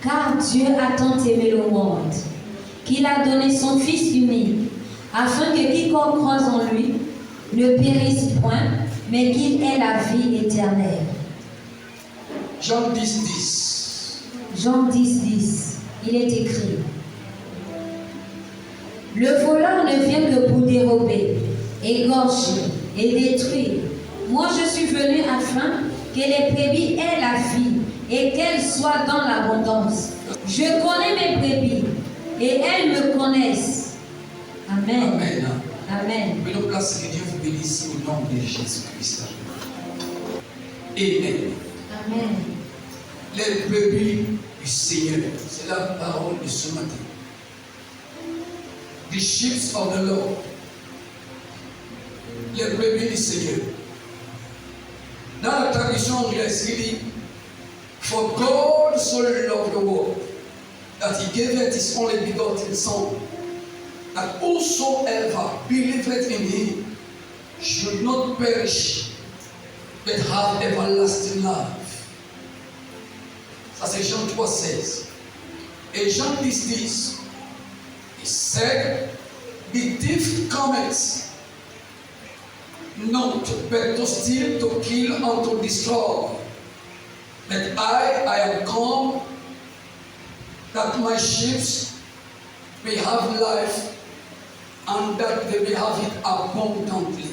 Car Dieu a tant aimé le monde, qu'il a donné son Fils unique, afin que quiconque croise en lui ne périsse point, mais qu'il ait la vie éternelle. Jean 10, 10. Jean 10, 10. Il est écrit: Le voleur ne vient que pour dérober, égorger et détruire. Moi je suis venu afin que les brebis aient la vie et qu'elles soient dans l'abondance. Je connais mes brebis et elles me connaissent. Amen. Amen. Amen. Mais nous place que Dieu vous bénisse au nom de Jésus-Christ. Amen. Amen. Les brebis du Seigneur, c'est la parole de ce matin. The sheep of the Lord. Les brebis du Seigneur. Dans la tradition anglaise, il dit: For God so loved the world that he gave his only begotten Son, that whosoever believeth in him should not perish, but have everlasting life. Ça c'est Jean 3, 16. Et Jean 10, 10. He said, The thief cometh not but to steal, to kill, and to destroy. But I am come that my sheep may have life, and that they may have it abundantly.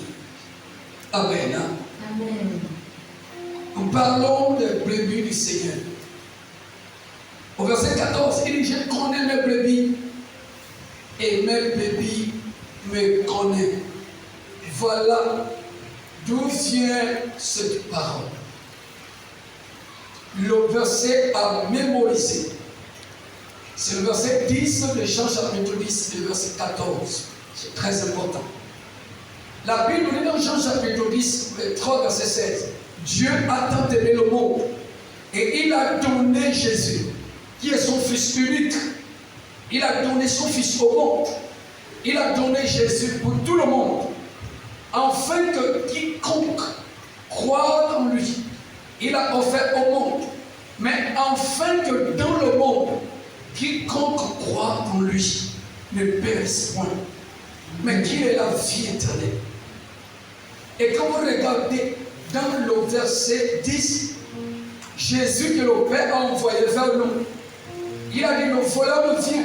Amen. Amen. Nous parlons des brebis du Seigneur. Au verset 14, il dit: Je connais mes brebis et mes brebis me connaissent. Voilà d'où vient cette parole. Le verset à mémoriser, c'est le verset 10 de Jean chapitre 10 et le verset 14. C'est très important. La Bible nous dit dans Jean chapitre 10, 3, verset 16, Dieu a tant aimé le monde et il a donné Jésus, qui est son Fils unique. Il a donné son Fils au monde. Il a donné Jésus pour tout le monde, afin que quiconque croit en lui, il a offert au monde, mais afin que dans le monde, quiconque croit en lui ne périsse point, mais qu'il ait la vie éternelle. Et quand vous regardez dans le verset 10, Jésus que le Père a envoyé vers nous, il a dit: Le voleur ne vient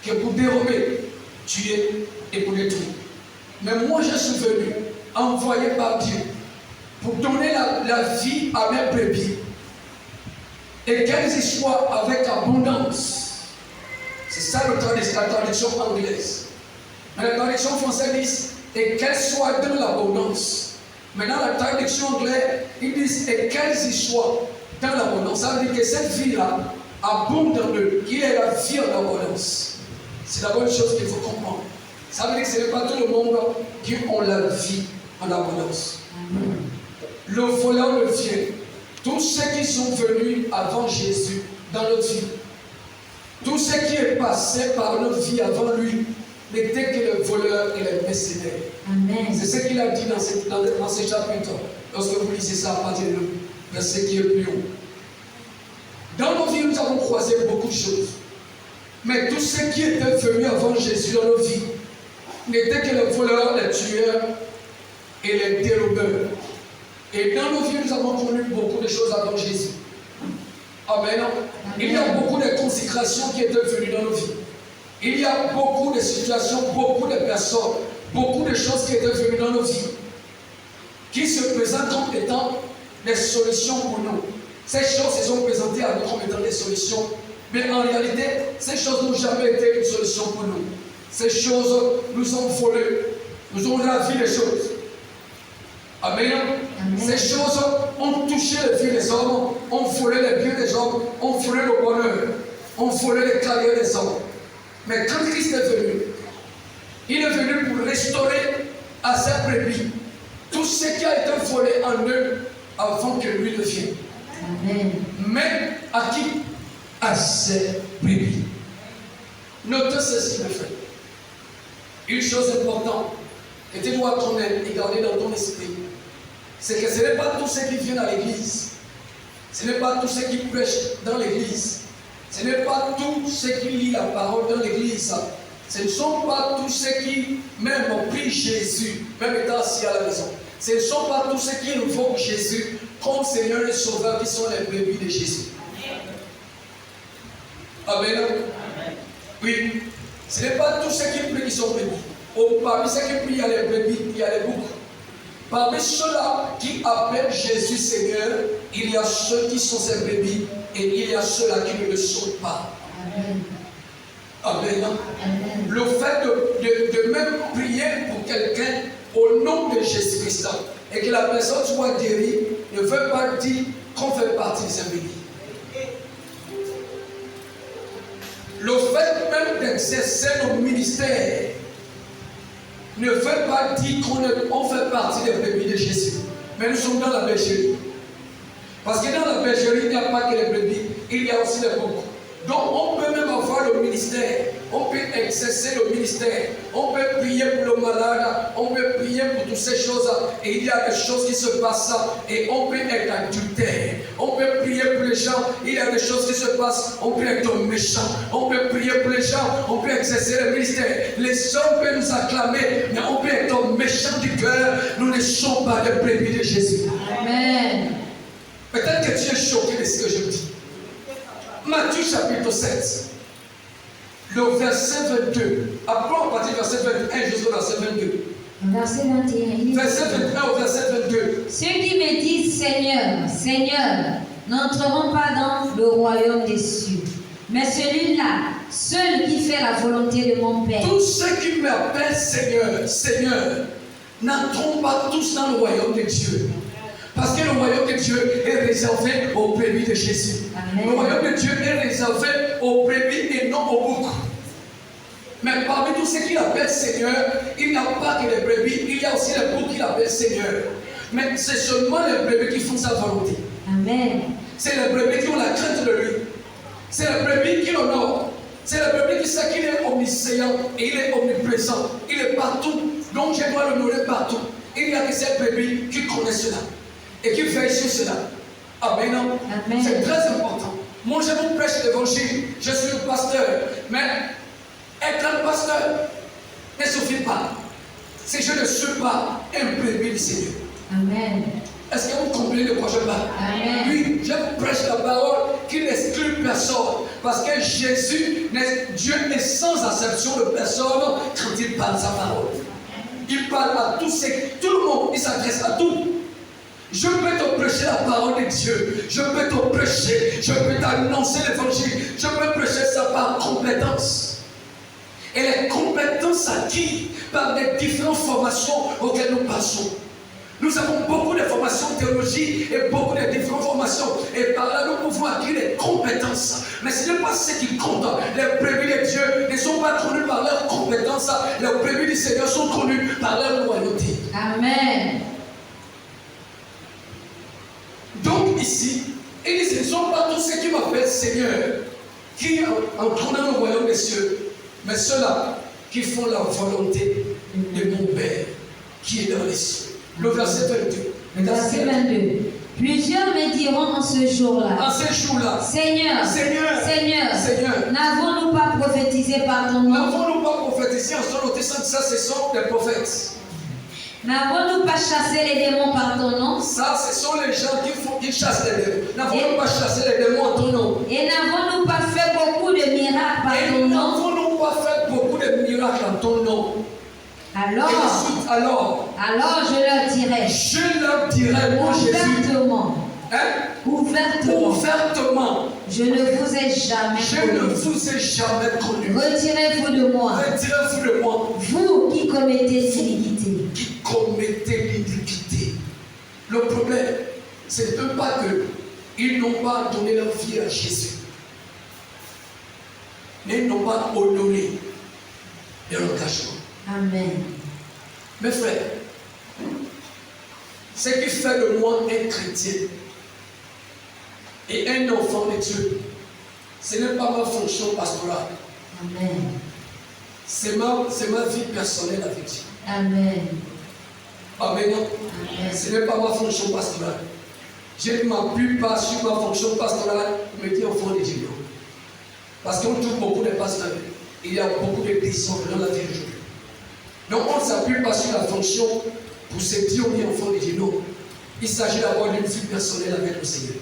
que pour dérober, tuer et pour détruire. Mais moi je suis venu, envoyé par Dieu, pour donner la vie à mes brebis, et qu'elles y soient avec abondance. C'est ça la traduction anglaise. Mais la traduction française dit: et qu'elles soient dans l'abondance. Mais dans la traduction anglaise, ils disent: et qu'elles y soient dans l'abondance. Ça veut dire que cette vie-là abonde en eux, qu'il ait la vie en abondance. C'est la bonne chose qu'il faut comprendre. Ça veut dire que ce n'est pas tout le monde qui ont la vie en abondance. Le voleur ne vient. Tous ceux qui sont venus avant Jésus dans notre vie, tout ce qui est passé par notre vie avant lui, n'était que le voleur et le mercenaire. C'est ce qu'il a dit dans ce chapitre, lorsque vous lisez ça à partir de verset qui est plus haut. Dans nos vies, nous avons croisé beaucoup de choses. Mais tout ce qui était venu avant Jésus dans nos vies n'était que le voleur, le tueur et les dérobeurs. Et dans nos vies, nous avons connu beaucoup de choses avant Jésus. Amen. Il y a beaucoup de consécrations qui étaient venues dans nos vies. Il y a beaucoup de situations, beaucoup de personnes, beaucoup de choses qui étaient venues dans nos vies, qui se présentent comme étant des solutions pour nous. Ces choses se sont présentées à nous comme étant des solutions, mais en réalité, ces choses n'ont jamais été une solution pour nous. Ces choses nous ont volé, nous ont ravi les choses. Amen. Ces choses ont touché les vies des hommes, ont volé les biens des hommes, ont volé le bonheur, ont volé les carrières des hommes. Mais quand Christ est venu, il est venu pour restaurer à ses brebis tout ce qui a été volé en eux avant que lui ne vienne. Amen. Mais à qui? À ses brebis. Notez ceci, mes frères. Une chose importante que tu dois connaître et garder dans ton esprit, c'est que ce n'est pas tous ceux qui viennent à l'église, ce n'est pas tous ceux qui prêchent dans l'église, ce Ce n'est pas tous ceux qui lisent la parole dans l'église. Ce ne sont pas tous ceux qui même prient Jésus, même étant assis à la maison. Ce ne sont pas tous ceux qui invoquent Jésus comme Seigneur et Sauveur qui sont les brebis de Jésus. Amen. Oui. Ce n'est pas tous ceux qui prient qui sont brebis. Parmi ceux qui prient, il y a les brebis, il y a les boucs. Parmi ceux-là qui appellent Jésus Seigneur, il y a ceux qui sont ses brebis et il y a ceux-là qui ne le sont pas. Amen. Amen. Amen. Le fait de même prier pour quelqu'un au nom de Jésus-Christ et que la personne soit guérie ne veut pas dire qu'on fait partie de ses brebis. Le fait même d'exercer nos ministères ne veut pas dire qu'on fait partie des brebis de Jésus. Mais nous sommes dans la bergerie. Parce que dans la bergerie, il n'y a pas que les brebis, il y a aussi les boucs. Donc on peut même avoir le ministère, on peut exercer le ministère, on peut prier pour le malade, on peut prier pour toutes ces choses, et il y a des choses qui se passent, et on peut être adultère, on peut prier pour les gens, il y a des choses qui se passent, on peut être méchant, on peut prier pour les gens, on peut exercer le ministère. Les hommes peuvent nous acclamer, mais on peut être méchant du cœur, nous ne sommes pas des brebis de Jésus. Amen. Peut-être que tu es choqué de ce que je dis. Matthieu chapitre 7, le verset 22. Appelons à partir du verset 21 jusqu'au verset 22. Verset 21. Verset 21 au verset 22. Ceux qui me disent Seigneur, Seigneur, n'entreront pas dans le royaume des cieux. Mais celui-là, seul qui fait la volonté de mon Père. Tous ceux qui m'appellent Seigneur, Seigneur, n'entrons pas tous dans le royaume de Dieu. Parce que le royaume de Dieu est réservé aux brebis de Jésus. Amen. Le royaume de Dieu est réservé aux brebis et non aux boucs. Mais parmi tous ceux qui l'appellent Seigneur, il n'y a pas que les brebis, il y a aussi les boucs qui l'appellent Seigneur. Mais c'est seulement les brebis qui font sa volonté. Amen. C'est les brebis qui ont la crainte de lui. C'est les brebis qui l'honorent. C'est les brebis qui savent qu'il est omniscient et il est omniprésent. Il est partout. Donc je dois l'honorer partout. Il n'y a que ces brebis qui connaissent cela et qui veillent sur cela. Amen. Amen. C'est très important. Moi, je vous prêche l'évangile. Je suis le pasteur. Mais être un pasteur ne suffit pas. Si je ne suis pas un brebis du Seigneur. Amen. Est-ce que vous comprenez de quoi je parle? Amen. Oui, je vous prêche la parole qui n'exclut personne. Parce que Jésus, Dieu est sans acception de personne quand il parle sa parole. Il parle à tous, tout le monde, il s'adresse à tout. Je peux te prêcher la parole de Dieu, je peux te prêcher, je peux t'annoncer l'évangile, je peux prêcher ça par compétence. Et les compétences acquises par les différentes formations auxquelles nous passons. Nous avons beaucoup de formations théologiques et beaucoup de différentes formations. Et par là, nous pouvons acquérir des compétences. Mais ce n'est pas ce qui compte. Les brebis de Dieu ne sont pas connus par leurs compétences. Les brebis du Seigneur sont connus par leur loyauté. Amen. Donc ici, il dit, ce ne sont pas tous ceux qui m'appellent Seigneur qui entreront dans le royaume des cieux, mais ceux-là qui font la volonté de mon Père qui est dans les cieux. Le verset 22. Verset 22. Plusieurs me diront en ce jour-là. En ce jour-là. Seigneur, Seigneur, Seigneur, Seigneur, n'avons-nous pas prophétisé par ton nom? n'avons-nous pas prophétisé en son nom? Ça, ce sont des prophètes. N'avons-nous pas chassé les démons par ton nom? Ça, ce sont les gens qui chassent les démons. N'avons-nous pas chassé les démons en ton nom? Et n'avons-nous pas fait beaucoup de miracles par ton Et nom? n'avons-nous pas fait beaucoup de miracles en ton nom? Alors, Et ensuite, alors, je leur dirai moi Jésus, ouvertement, ouvertement, je ne vous ai jamais connu. Retirez-vous de moi, Retirez-vous de moi, vous qui commettez l'iniquité. qui commettez l'iniquité. Le problème, c'est de pas qu'ils n'ont pas donné leur vie à Jésus, mais ils n'ont pas honoré leur engagement. Amen. Mes frères, ce qui fait de moi un chrétien et un enfant de Dieu, ce n'est pas ma fonction pastorale. Amen. C'est ma vie personnelle avec Dieu. Amen. Amen. Amen. Ce n'est pas ma fonction pastorale. Je ne m'appuie pas sur ma fonction pastorale pour me dire enfant de Dieu. Parce qu'on trouve beaucoup de pasteurs. Il y a beaucoup de désordre dans la vie aujourd'hui. Donc on ne s'appuie pas sur la fonction pour se dire on est enfant de Dieu. Non. Il s'agit d'avoir une vie personnelle avec le Seigneur.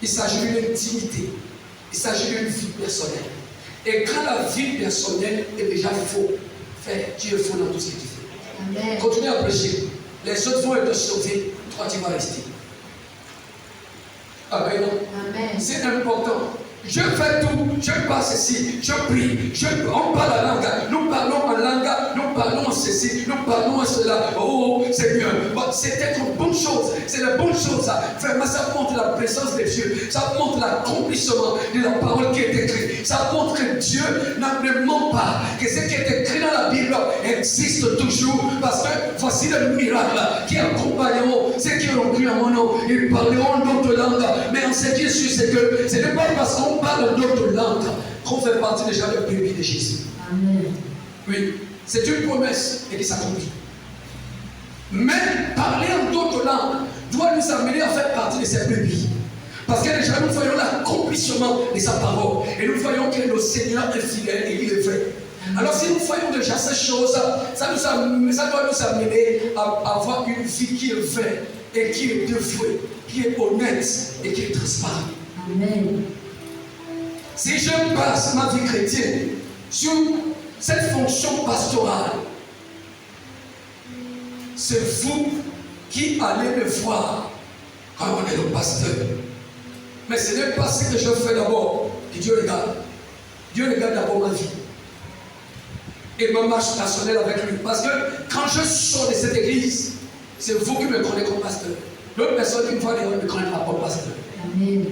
Il s'agit d'une intimité. Il s'agit d'une vie personnelle. Et quand la vie personnelle est déjà faux, tu es faux dans tout ce que tu fais. Amen. Continue à prêcher. Les autres vont être sauvés. Toi, tu vas rester. Amen. Amen. C'est important. Je fais tout, je passe ici, je prie, on parle la langue, nous parlons en langue, nous parlons en ceci, nous parlons en cela. Oh Seigneur, c'est une bonne chose, c'est la bonne chose. Vraiment, ça montre la présence de Dieu, ça montre l'accomplissement de la parole qui est écrite. Ça montre que Dieu ne ment pas, que ce qui est écrit dans la Bible existe toujours, parce que voici le miracle qui accompagneront ceux qui ont cru en mon nom. Ils parleront d'autres langues, mais en ce qui est sûr, c'est que ce n'est pas parce qu'on parle d'autres langues qu'on fait partie déjà de bébé de Jésus. Amen. Oui, c'est une promesse et qui s'accomplit. Mais parler en d'autres langues doit nous amener à faire partie de ces bébés. Parce que déjà nous voyons l'accomplissement de sa parole. Et nous voyons que le Seigneur est fidèle et il est vrai. Alors si nous voyons déjà ces choses, ça doit nous amener à avoir une vie qui est vraie et qui est dévouée, qui est honnête et qui est transparente. Amen. Si je passe ma vie chrétienne sur cette fonction pastorale, c'est vous qui allez me voir quand on est le pasteur. Mais ce n'est pas ce que je fais d'abord que Dieu regarde. Dieu regarde d'abord ma vie et ma marche personnelle avec lui. Parce que quand je sors de cette église, c'est vous qui me connaissez comme pasteur. L'autre personne qui me voit ne me connaîtra pas comme pasteur. Amen.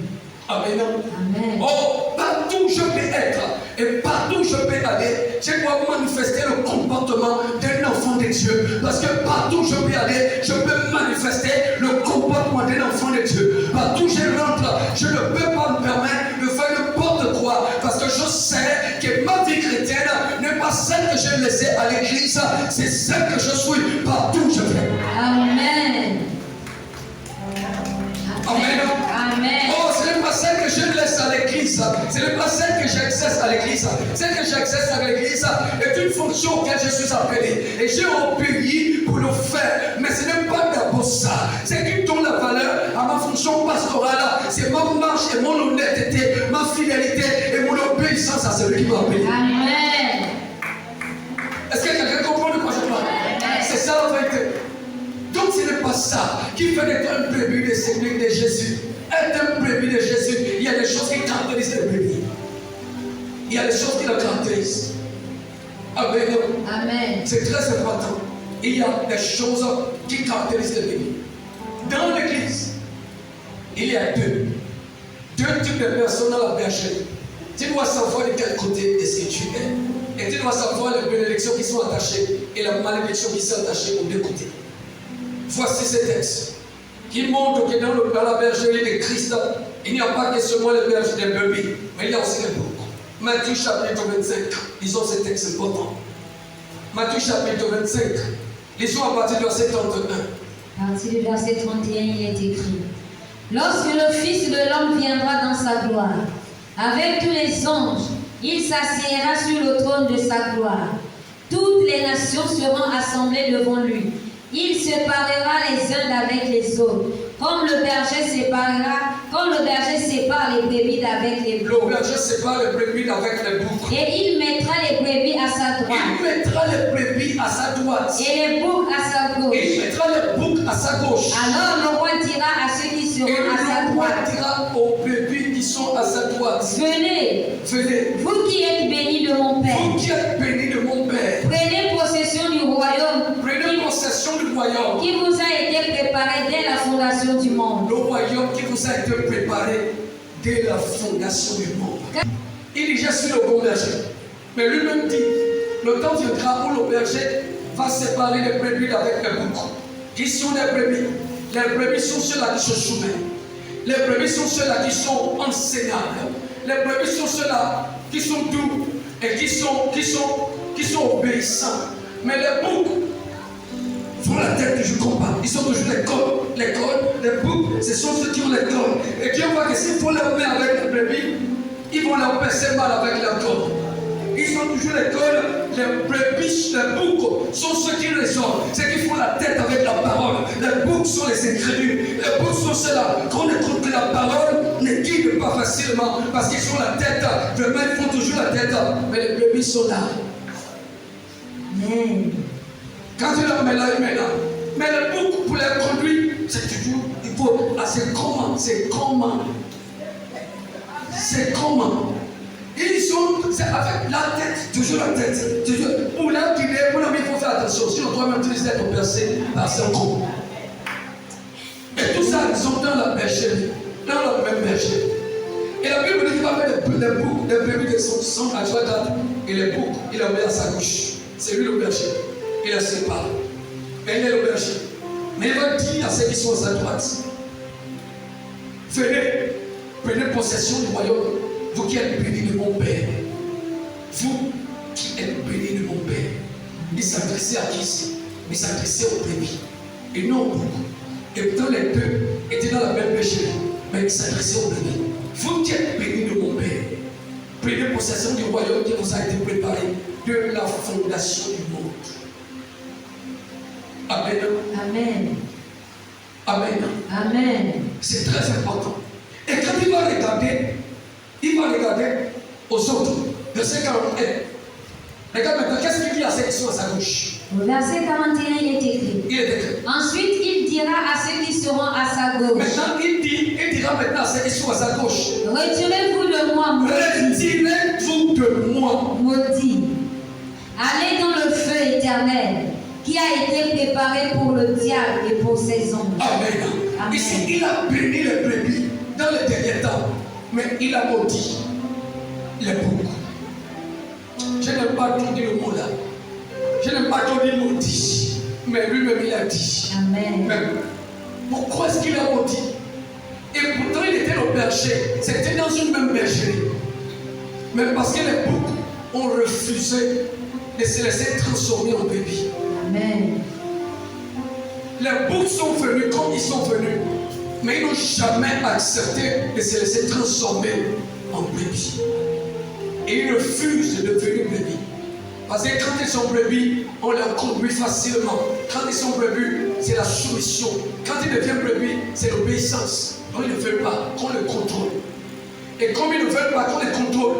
Amen. Amen. Oh, partout où je peux être et partout où je peux aller, je dois manifester le comportement d'un enfant de Dieu. Parce que partout où je peux aller, je peux manifester le comportement d'un enfant de Dieu. Partout où je rentre, je ne peux pas me permettre de faire n'importe quoi. Parce que je sais que ma vie chrétienne n'est pas celle que j'ai laissée à l'église, c'est celle que je suis partout où je vais. Amen. Amen. Amen. Oh, ce n'est pas celle que je laisse à l'église, ce n'est pas celle que j'exerce à l'église. Celle que j'exerce à l'église est une fonction auquel je suis appelé. Et j'ai obéi pour le faire. Mais ce n'est pas d'abord ça. Ce qui donne la valeur à ma fonction pastorale, c'est ma marche et mon honnêteté, ma fidélité et mon obéissance à celui qui m'a appelé. Amen. Est-ce que quelqu'un comprend de quoi je parle? C'est ça la vérité. Donc ce n'est pas ça qui fait d'être un bébé de Seigneur de Jésus. Être un bébé de Jésus, il y a des choses qui caractérisent le bébé. Il y a des choses qui le caractérisent. Amen. Amen. C'est très important. Il y a des choses qui caractérisent le bébé. Dans l'église, il y a deux types de personnes dans la bergerie. Tu dois savoir de quel côté est-ce que tu es. Et tu dois savoir les bénédictions qui sont attachées et la malédiction qui sont attachées aux deux côtés. Voici ces textes qui montrent que dans la bergerie de Christ, il n'y a pas que seulement les bergers des brebis, mais il y a aussi les boucs. Matthieu chapitre 25, lisons ces textes importants. Matthieu chapitre 25, lisons à partir du verset 31. À partir du verset 31, il est écrit: Lorsque le Fils de l'homme viendra dans sa gloire, avec tous les anges, il s'assiera sur le trône de sa gloire. Toutes les nations seront assemblées devant lui. Il séparera les uns d'avec les autres, comme le berger sépare les brebis d'avec les boucs. Le berger sépare les brebis d'avec les boucs. Et il mettra les brebis à sa droite. Il mettra les brebis à sa droite. Et les boucs à sa gauche. Et il mettra les boucs à sa gauche. Alors le roi dira à ceux qui seront Et à sa le roi droite: dira aux brebis qui sont à sa droite: Venez, venez, vous qui êtes bénis de mon Père, vous qui êtes bénis de mon Père, prenez possession du royaume prenez possession du royaume. qui vous a été préparé dès la fondation du monde. Le royaume qui vous a été préparé dès la fondation du monde. Il dit: je suis le bon berger. Mais lui-même dit: le temps viendra où le berger va séparer les brebis d'avec les boucs. Qui sont les brebis? Les brebis sont ceux-là qui se soumettent. Les brebis sont ceux-là qui sont enseignables. Les brebis sont ceux-là qui sont doux et qui sont obéissants. Mais les boucs font la tête toujours combat. Ils sont toujours les cornes. Les boucs, ce sont ceux qui ont les cornes. Et Dieu voit que s'ils font leur main avec les brebis, ils vont leur perdre. percé mal avec la corde. Ils ont toujours les cordes, les brebis, les boucs sont ceux qui raisonnent, ceux qui font la tête avec la parole. Les boucs sont les incrédules, les boucs sont ceux-là qu'on écoute que la parole ne guide pas facilement parce qu'ils sont la tête, vraiment ils font toujours la tête, mais les brebis sont là. Quand tu la mets là, il met là. Mais le bouc pour les conduire, c'est toujours, il faut, c'est comment. Ils sont, c'est avec la tête, toujours la tête. Toujours. Pour là qu'il est, pour il faut faire attention. Sinon, toi-même, tu risques d'être percé par son con. Et tout ça, ils sont dans la bergerie, dans la même bergerie. Et la Bible dit qu'il va mettre les boucs, les brebis qui sont à droite, et les boucs, il les met à sa gauche. C'est lui le berger. Il les sépare. Mais il est le berger. Mais il va dire à ceux qui sont à sa droite, venez, prenez possession du royaume. Vous qui êtes bénis de mon Père. Vous qui êtes bénis de mon Père. Il s'adressait à qui ici? Il s'adressait aux brebis. Et non aux boucs. Et pourtant les deux étaient dans la même bergerie. Mais il s'adressait aux brebis. Vous qui êtes bénis de mon Père. Prenez possession du royaume qui vous a été préparé de la fondation du monde. Amen. Amen. Amen. Amen. C'est très important. Et quand il va regarder aux autres, verset 41. Regarde maintenant, qu'est-ce qu'il dit à ceux qui sont à sa gauche? Au verset 41, il est écrit. Il est écrit. Ensuite, il dira à ceux qui seront à sa gauche. Maintenant, il dira maintenant à ceux qui sont à sa gauche. Retirez-vous de moi, maudit. Retirez-vous de moi, maudit. Allez dans le feu éternel qui a été préparé pour le diable et pour ses anges. Amen. Amen. Ici, il a béni les brebis dans les derniers temps, mais il a maudit les boucs. Je n'aime pas trop dire le mot là. Je n'aime pas trop dire maudit, mais lui-même il a dit. Amen. Mais pourquoi est-ce qu'il a maudit? Et pourtant il était le berger, c'était dans une même bergerie. Mais parce que les boucs ont refusé de se laisser transformer en brebis. Amen. Les boucs sont venus comme ils sont venus, mais ils n'ont jamais accepté de se laisser transformer en brebis. Et ils refusent de devenir brebis. Parce que quand ils sont brebis, on les conduit facilement. Quand ils sont brebis, c'est la soumission. Quand ils deviennent brebis, c'est l'obéissance. Donc ils ne veulent pas qu'on les contrôle. Et comme ils ne veulent pas qu'on les contrôle,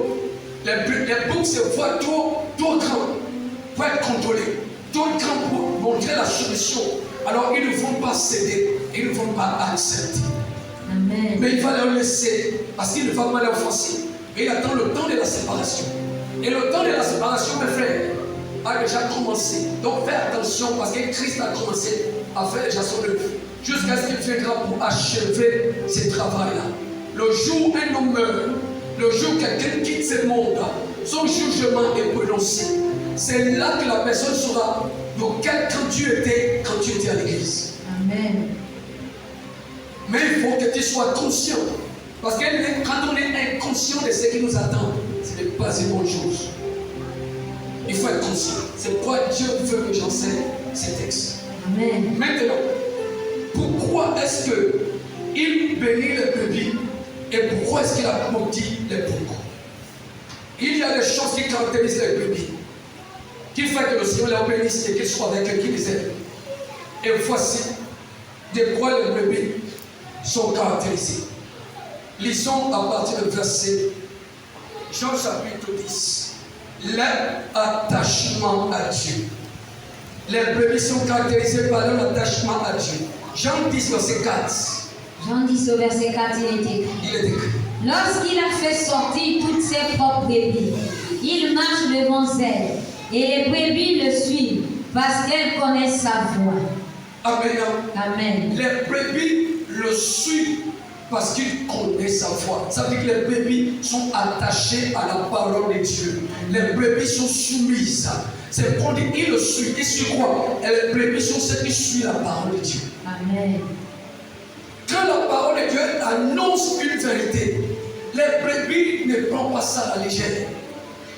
les boucs se voient trop grands pour être contrôlés, trop grands pour montrer la soumission. Alors ils ne vont pas céder, ils ne vont pas accepter. Amen. Mais il va leur laisser, parce qu'il ne va pas les offenser. Et il attend le temps de la séparation. Et le temps de la séparation, mes frères, a déjà commencé. Donc fais attention, parce que Christ a commencé à faire déjà son œuvre, jusqu'à ce qu'il viendra pour achever ce travail-là. Le jour où un homme meurt, le jour où quelqu'un quitte ce monde, son jugement est prononcé. C'est là que la personne saura dans quel camp tu étais quand tu étais à l'église. Amen. Mais il faut que tu sois conscient. Parce que quand on est inconscient de ce qui nous attend, ce n'est pas une bonne chose. Il faut être conscient. C'est pourquoi Dieu veut que j'enseigne ces textes. Amen. Maintenant, pourquoi est-ce qu'il bénit les brebis et pourquoi est-ce qu'il a maudit les boucs? Il y a des choses qui caractérisent les brebis, qui fait que le Seigneur les bénisse et qu'il soit avec eux, qui les aime. Et voici de quoi les brebis sont caractérisées. Lisons à partir du verset Jean chapitre 10. L'attachement à Dieu. Les brebis sont caractérisées par leur attachement à Dieu. Jean 10, verset 4. Jean 10 au verset 4, il est écrit. Il est écrit. Lorsqu'il a fait sortir toutes ses propres brebis, il marche devant elles, et les brebis le suivent, parce qu'elles connaissent sa voix. Amen. Amen. Les brebis le suivent parce qu'ils connaissent sa voix. Ça veut dire que les brebis sont attachées à la parole de Dieu. Les brebis sont soumises. C'est pour dire qu'ils le suivent. Ils suivent quoi? Et les brebis sont ceux qui suivent la parole de Dieu. Amen. Quand la parole de Dieu annonce une vérité, les brebis ne prennent pas ça à la légère.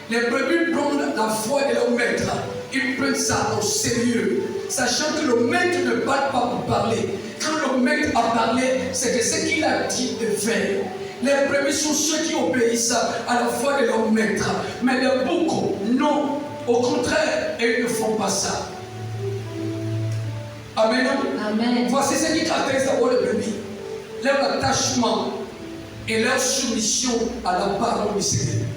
Les brebis prennent la foi de leur maître. Ils prennent ça au sérieux, sachant que le maître ne parle pas pour parler. Quand le maître a parlé, c'est que ce qu'il a dit est vrai. Les brebis sont ceux qui obéissent à la voix de leur maître. Mais les boucs, non. Au contraire, ils ne font pas ça. Amen. Amen. Voici ce qui caractérise d'abord les brebis. Leur attachement et leur soumission à la parole du Seigneur.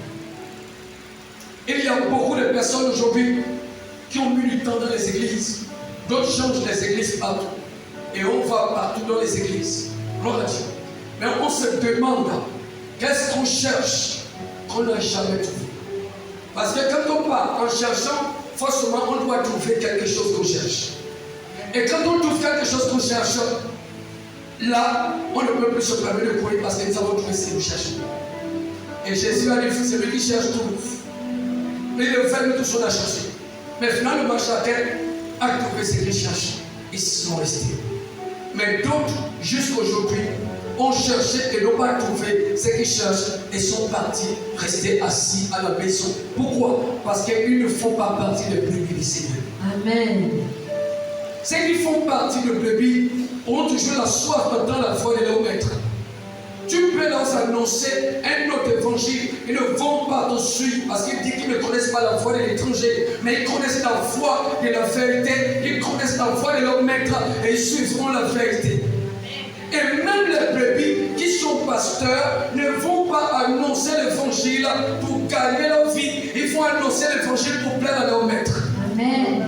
Il y a beaucoup de personnes aujourd'hui qui ont mis du temps dans les églises. D'autres changent les églises partout. Et on va partout dans les églises. Gloire à Dieu. Mais on se demande qu'est-ce qu'on cherche qu'on n'a jamais trouvé. Parce que quand on part en cherchant, forcément on doit trouver quelque chose qu'on cherche. Et quand on trouve quelque chose qu'on cherche, là, on ne peut plus se permettre de courir parce que nous avons trouvé ce que nous cherchons. Et Jésus a dit, celui qui cherche trouve. Il le fait, nous tous on a cherché. Mais finalement, chacun a trouvé ce qu'il cherche. Ils sont restés. Mais d'autres, jusqu'aujourd'hui, ont cherché et n'ont pas trouvé ce qu'ils cherchent et sont partis rester assis à la maison. Pourquoi? Parce qu'ils ne font pas partie des brebis du Seigneur. Amen. Ceux qui font partie de brebis ont toujours la soif d'entendre la voix de leur maître. Tu peux leur annoncer un autre évangile. Ils ne vont pas te suivre parce qu'ils disent qu'ils ne connaissent pas la voix de l'étranger. Mais ils connaissent la voix de la vérité. Ils connaissent la voix de leur maître et ils suivront la vérité. Et même les brebis qui sont pasteurs ne vont pas annoncer l'évangile pour gagner leur vie. Ils vont annoncer l'évangile pour plaire à leur maître. Amen.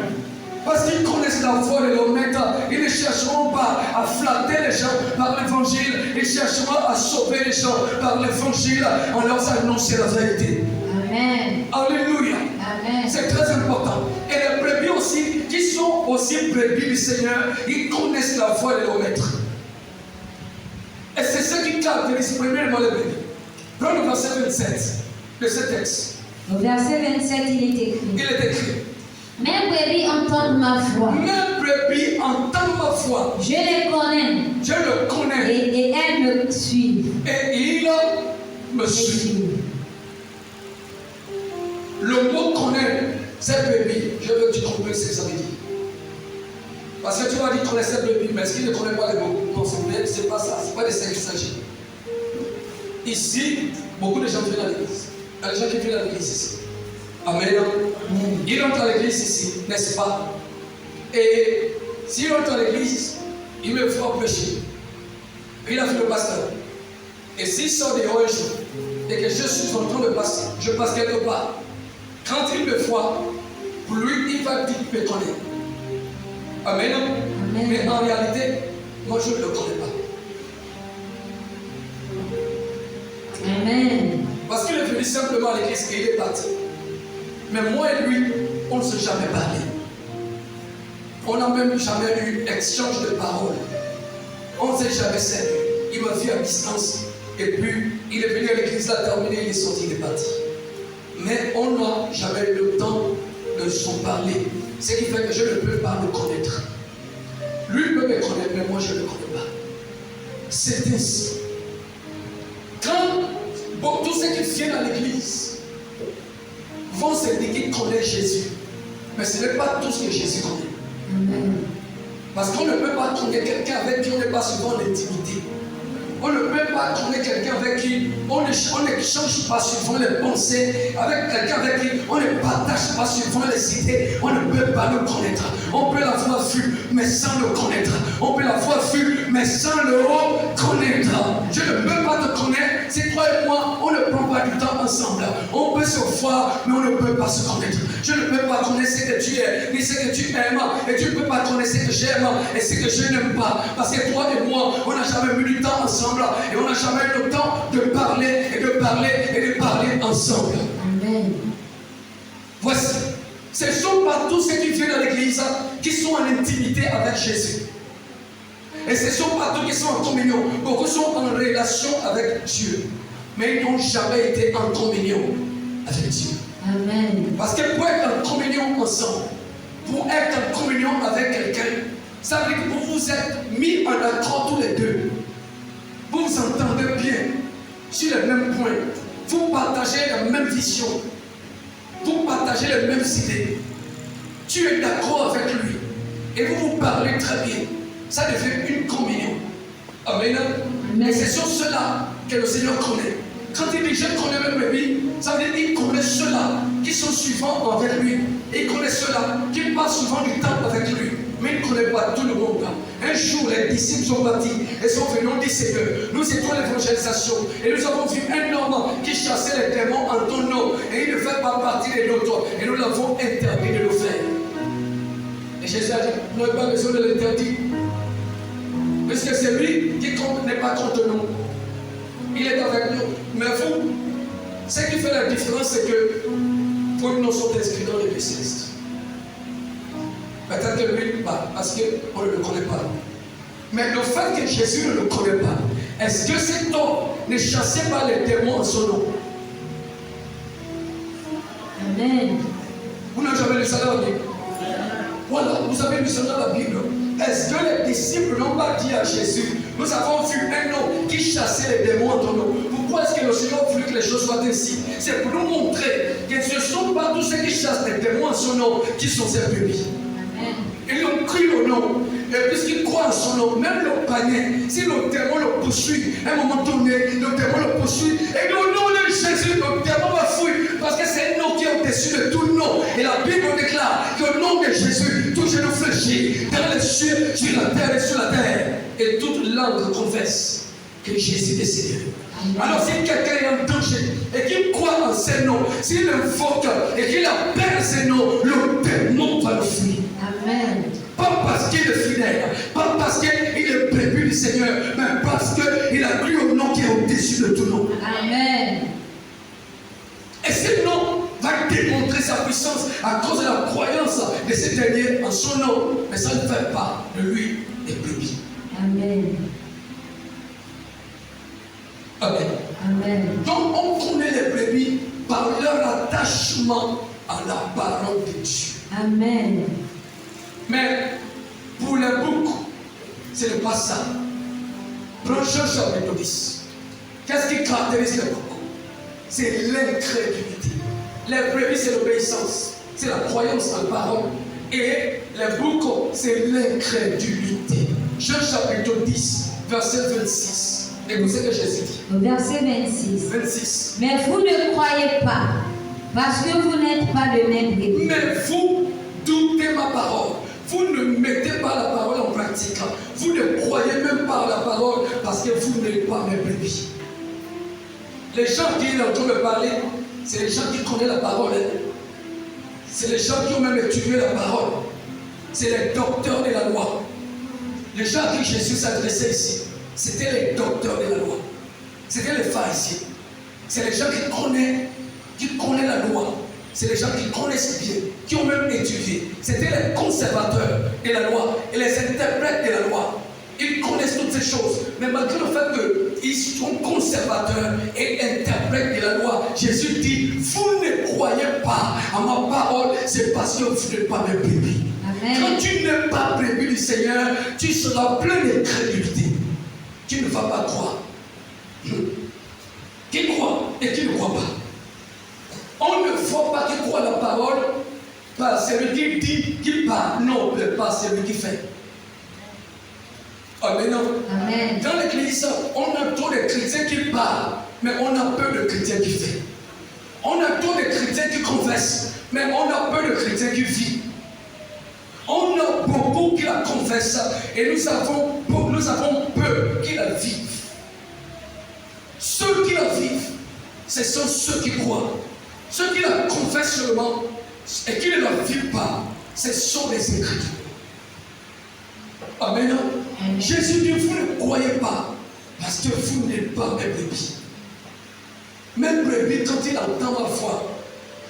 Parce qu'ils connaissent la voix de leur maître, ils ne chercheront pas à flatter les gens par l'évangile, ils chercheront à sauver les gens par l'évangile en leur annonçant la vérité. Amen. Alléluia. Amen. C'est très important. Et les brebis aussi, qui sont aussi brebis du Seigneur, ils connaissent la voix de leur maître. Et c'est ce qui caractérise premièrement les brebis. Prends le verset 27 de ce texte. Au verset 27, il est écrit. Il est écrit. Mes brebis entendent ma voix. Mes brebis entendent ma voix. Je les connais. Je le connais. Et elles me suivent. Et il me suit. Le mot connaît, c'est brebis. Je veux que tu comprennes ce que ça veut dire. Parce que tu vas dire connaître ces brebis, mais est-ce qu'il ne connaît pas les mots? Non, c'est pas ça. C'est pas de ça qu'il s'agit. Ici, beaucoup de gens viennent à l'église. Il y a des gens qui viennent à l'église ici. Amen. Il entre à l'église ici, n'est-ce pas? Et s'il entre à l'église, il me voit prêcher. Il a fait le pasteur. Et s'il sort dehors un jour, et que je suis en train de passer, je passe quelque part. Quand il me voit, pour lui, il va dire qu'il me connaît. Amen. Amen. Mais en réalité, moi je ne le connais pas. Amen. Parce qu'il est venu simplement à l'église et il est parti. Mais moi et lui, on ne s'est jamais parlé. On n'a même jamais eu échange de paroles. On ne s'est jamais servi. Il m'a vu à distance. Et puis, il est venu à l'église, il a terminé, il est sorti, il est parti. Mais on n'a jamais eu le temps de s'en parler. Ce qui fait que je ne peux pas le connaître. Lui peut me connaître, mais moi je ne le connais pas. C'est ainsi. Quand tous ceux qui viennent à l'église vont se dire qu'ils connaissent Jésus. Mais ce n'est pas tout ce que Jésus connaît. Amen. Parce qu'on ne peut pas connaître quelqu'un avec qui on n'est pas souvent en intimité. On ne peut pas connaître quelqu'un avec qui on n'échange pas souvent les pensées, avec quelqu'un avec qui on ne partage pas souvent les idées. On ne peut pas le connaître. On peut l'avoir vu, mais sans le connaître. On peut l'avoir vu, mais sans le connaître. Je ne peux pas te connaître. Si toi et moi, on ne prend pas du temps ensemble. On peut se voir, mais on ne peut pas se connaître. Je ne peux pas connaître ce que tu es, ni ce que tu aimes. Et tu ne peux pas connaître ce que j'aime et ce que je n'aime pas. Parce que toi et moi, on n'a jamais mis du temps ensemble. Et on n'a jamais eu le temps de parler et de parler et de parler ensemble. Amen. Voici. Ce ne sont pas tous ceux qui viennent à l'église qui sont en intimité avec Jésus. Et ce ne sont pas tous qui sont en communion. Beaucoup sont en relation avec Dieu. Mais ils n'ont jamais été en communion avec Dieu. Amen. Parce que pour être en communion ensemble, pour être en communion avec quelqu'un, ça veut dire que vous vous êtes mis en accord tous les deux. Vous vous entendez bien sur les mêmes points. Vous partagez la même vision. Vous partagez les mêmes idées. Tu es d'accord avec lui. Et vous vous parlez très bien. Ça devient une communion. Amen. Amen. Et c'est sur cela que le Seigneur connaît. Quand il dit je connais mes brebis, ça veut dire qu'il connaît ceux-là qui sont suivants envers lui. Il connaît ceux-là qui passent souvent du temps avec lui. Mais il ne connaît pas tout le monde. Un jour, les disciples sont partis et sont venus, on dit Seigneur, nous étions l'évangélisation et nous avons vu un homme qui chassait les démons en ton nom et il ne fait pas partie des nôtres et nous l'avons interdit de le faire. Et Jésus a dit, nous n'avons pas besoin de l'interdire. Parce que c'est lui qui n'est pas contre nous. Il est avec nous. Mais vous, ce qui fait la différence, c'est que vos noms sont inscrits dans les lieux célestes. Peut-être que lui, parce qu'on ne le connaît pas. Mais le fait que Jésus ne le connaît pas, est-ce que cet homme ne chassait pas les démons en son nom? Amen. Vous n'avez jamais lu ça dans la Bible? Voilà, vous avez lu ça dans la Bible. Est-ce que les disciples n'ont pas dit à Jésus, nous avons vu un homme qui chassait les démons en ton nom? Pourquoi est-ce que le Seigneur a voulu que les choses soient ainsi? C'est pour nous montrer que ce ne sont pas tous ceux qui chassent les démons en son nom qui sont ses brebis. Ils ont cru au nom. Et puisqu'ils croient en son nom, même le païen, si le démon le poursuit, à un moment donné, le démon le poursuit, et au nom de Jésus, le démon va fuir, parce que c'est un nom qui est au-dessus de tout nom. Et la Bible déclare qu'au nom de Jésus, tout genou fléchit, dans les cieux, sur la terre et sur la terre. Et toute langue confesse que Jésus est Seigneur. Alors si quelqu'un est en danger et qu'il croit en ses noms, s'il invoque et qu'il appelle ses noms, le démon va le fuir. Amen. Pas parce qu'il est fidèle, pas parce qu'il est prévu du Seigneur, mais parce qu'il a cru au nom qui est au-dessus de tout nom. Amen. Et ce nom va démontrer sa puissance à cause de la croyance de ces derniers en son nom. Mais ça ne fait pas de lui des brebis. Amen. Amen. Amen. Donc on connaît les brebis par leur attachement à la parole de Dieu. Amen. Mais pour les boucs, ce n'est pas ça. Prends Jean chapitre 10. Qu'est-ce qui caractérise les boucs? C'est l'incrédulité. Les brebis, c'est l'obéissance. C'est la croyance en la parole. Et les boucs, c'est l'incrédulité. Jean chapitre 10, verset 26. Écoutez ce que Jésus dit. Verset 26. 26. Mais vous ne croyez pas, parce que vous n'êtes pas de mes brebis. Mais vous doutez ma parole. Vous ne mettez pas la parole en pratique. Vous ne croyez même pas à la parole parce que vous n'êtes pas mes brebis. Les gens qui sont en train de parler, c'est les gens qui connaissent la parole. C'est les gens qui ont même étudié la parole. C'est les docteurs de la loi. Les gens à qui Jésus s'adressait ici, c'était les docteurs de la loi. C'était les pharisiens. C'est les gens qui connaissent la loi. C'est les gens qui connaissent bien, qui ont même étudié. C'était les conservateurs de la loi et les interprètes de la loi. Ils connaissent toutes ces choses. Mais malgré le fait qu'ils sont conservateurs et interprètes de la loi, Jésus dit, vous ne croyez pas à ma parole, c'est parce que vous n'êtes pas mes brebis. Quand tu n'es pas brebis du Seigneur, tu seras plein d'incrédulité. Tu ne vas pas croire. Qui croit et qui ne croit pas. On ne voit pas qui croit la parole par celui qui dit, qui parle, non, mais pas celui qui fait. Amen. Amen. Dans l'église, on a trop de chrétiens qui parlent, mais on a peu de chrétiens qui font. On a trop de chrétiens qui confessent, mais on a peu de chrétiens qui vivent. On a beaucoup qui la confessent et nous avons peu qui la vivent. Ceux qui la vivent, ce sont ceux qui croient. Ceux qui la confessent seulement et qui ne la vivent pas, ce sont les incrédules. Amen. Jésus dit, vous ne croyez pas parce que vous n'êtes pas mes brebis. Mes brebis, quand il entend ma voix,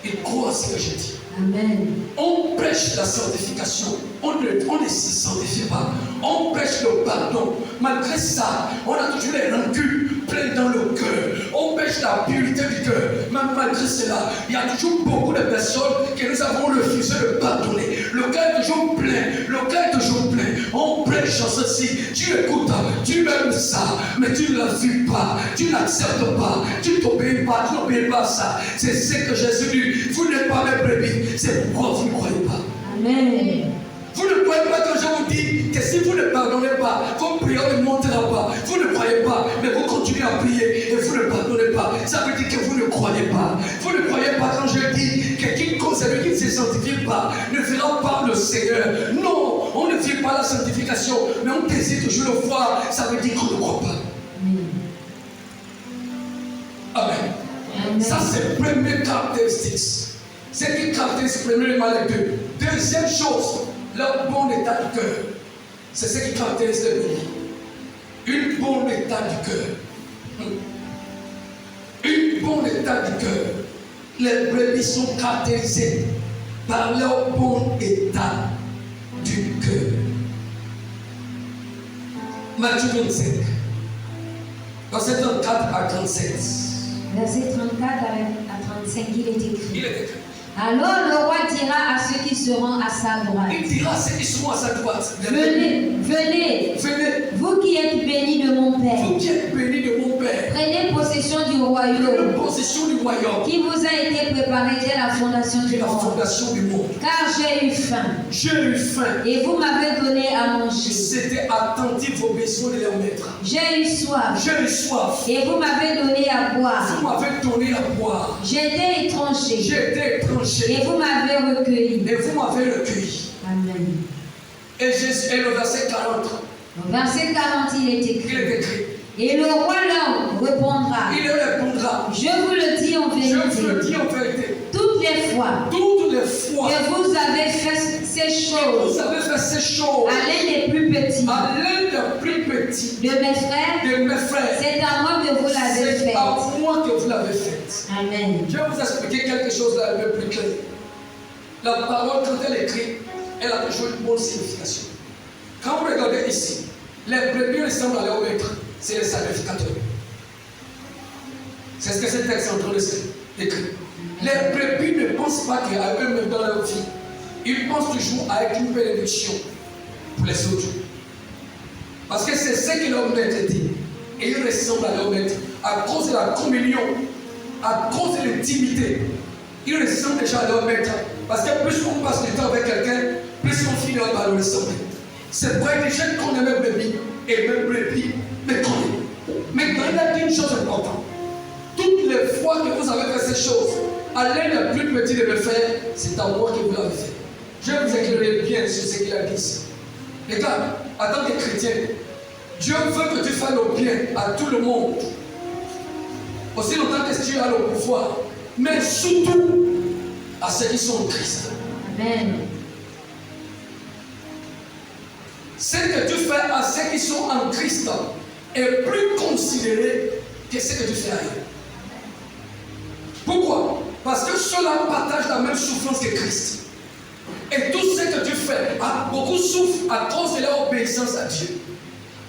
il croit à ce que je dis. Amen. On prêche la sanctification, on ne se sanctifie pas. On prêche le pardon. Malgré ça, on a toujours les rancunes pleines dans le cœur. On prêche la pureté du cœur. Même malgré cela, il y a toujours beaucoup de personnes que nous avons refusé de pardonner. Le cœur est toujours plein. Le cœur est toujours plein. On prêche ceci. Tu écoutes, tu aimes ça, mais tu ne la vis pas. Tu n'acceptes pas. Tu ne t'obéis pas. Tu n'obéis pas à ça. C'est ce que Jésus dit. Vous n'êtes pas mes brebis. C'est pourquoi vous ne croyez pas. Amen. Vous ne croyez pas que je vous dis que si vous ne pardonnez pas, vos prières ne monteront pas. Vous ne croyez pas, mais vous continuez à prier et vous ne pardonnez pas. Ça veut dire que vous ne croyez pas. Vous ne croyez pas quand je dis que quiconque celui qui ne se sanctifie pas ne verra pas le Seigneur. Non, on ne vit pas la sanctification, mais on désire toujours le voir. Ça veut dire qu'on ne croit pas. Amen. Amen. Ça, c'est le premier caractéristique. C'est qui caractérise premièrement les deux. Deuxième chose, le bon état du cœur. C'est ce qui caractérise les brebis. Un bon état du cœur. Un bon état du cœur. Les brebis sont caractérisées par leur bon état du cœur. Matthieu 25, verset 34 à 37. Verset 34 à 35, il est écrit. Il est écrit. Alors le roi dira à ceux qui seront à sa droite. Il dira à ceux qui seront à sa droite. Venez, venez, venez, vous qui êtes bénis de mon Père. Vous qui êtes bénis de mon Père. Prenez possession du royaume. Prenez possession du royaume. Qui vous a été préparé dès la fondation du monde. fondation du monde. Car j'ai eu faim. J'ai eu faim. Et vous m'avez donné à manger. C'était attentif aux besoins de leur maître. J'ai eu soif. J'ai eu soif. Et vous m'avez donné à boire. Vous m'avez donné à boire. J'étais étranger. J'étais étranger. Et vous m'avez recueilli. Et vous m'avez recueilli. Amen. Et le verset 40. Au verset 40, il est écrit. Il est écrit. Et le roi leur répondra. Il leur répondra. Je vous le dis en vérité. Je vous le dis en vérité. Toutes les fois. Toutes les fois. Que vous avez fait ces choses. Vous avez fait ces choses. À l'un des plus petits. À l'un des plus petits. De mes frères. De mes frères. C'est à moi que vous l'avez fait. C'est à moi que vous l'avez fait. Amen. Je vais vous expliquer quelque chose là un peu plus clair. La parole, quand elle écrit, elle a toujours une bonne signification. Quand vous regardez ici, les brebis ressemblent à leur maître, c'est les sacrificateurs. C'est ce que ce texte est en train d'écrire. Les brebis ne pensent pas qu'à eux-mêmes dans leur vie. Ils pensent toujours avec une bénédiction pour les autres. Parce que c'est ce que leur maître dit. Et ils ressemblent à leur maître à cause de la communion, à cause de l'intimité. Ils ressemblent déjà à leur maître. Parce que plus on passe du temps avec quelqu'un, plus on finit par le ressembler. C'est vrai que je connais mes brebis et mes brebis me connaissent. Maintenant, il a dit une chose importante. Toutes les fois que vous avez fait ces choses, à l'un des plus petits de mes frères, c'est à moi que vous l'avez fait. Je vais vous éclairer bien sur ce qu'il a dit ici. Regarde, en tant que chrétien, Dieu veut que tu fasses le bien à tout le monde. Aussi longtemps que tu as le pouvoir. Mais surtout à ceux qui sont en Christ. Amen. Ce que tu fais à ceux qui sont en Christ est plus considéré que ce que tu fais ailleurs. Pourquoi? Parce que ceux-là partagent la même souffrance que Christ. Et tout ce que tu fais, beaucoup souffrent à cause de leur obéissance à Dieu.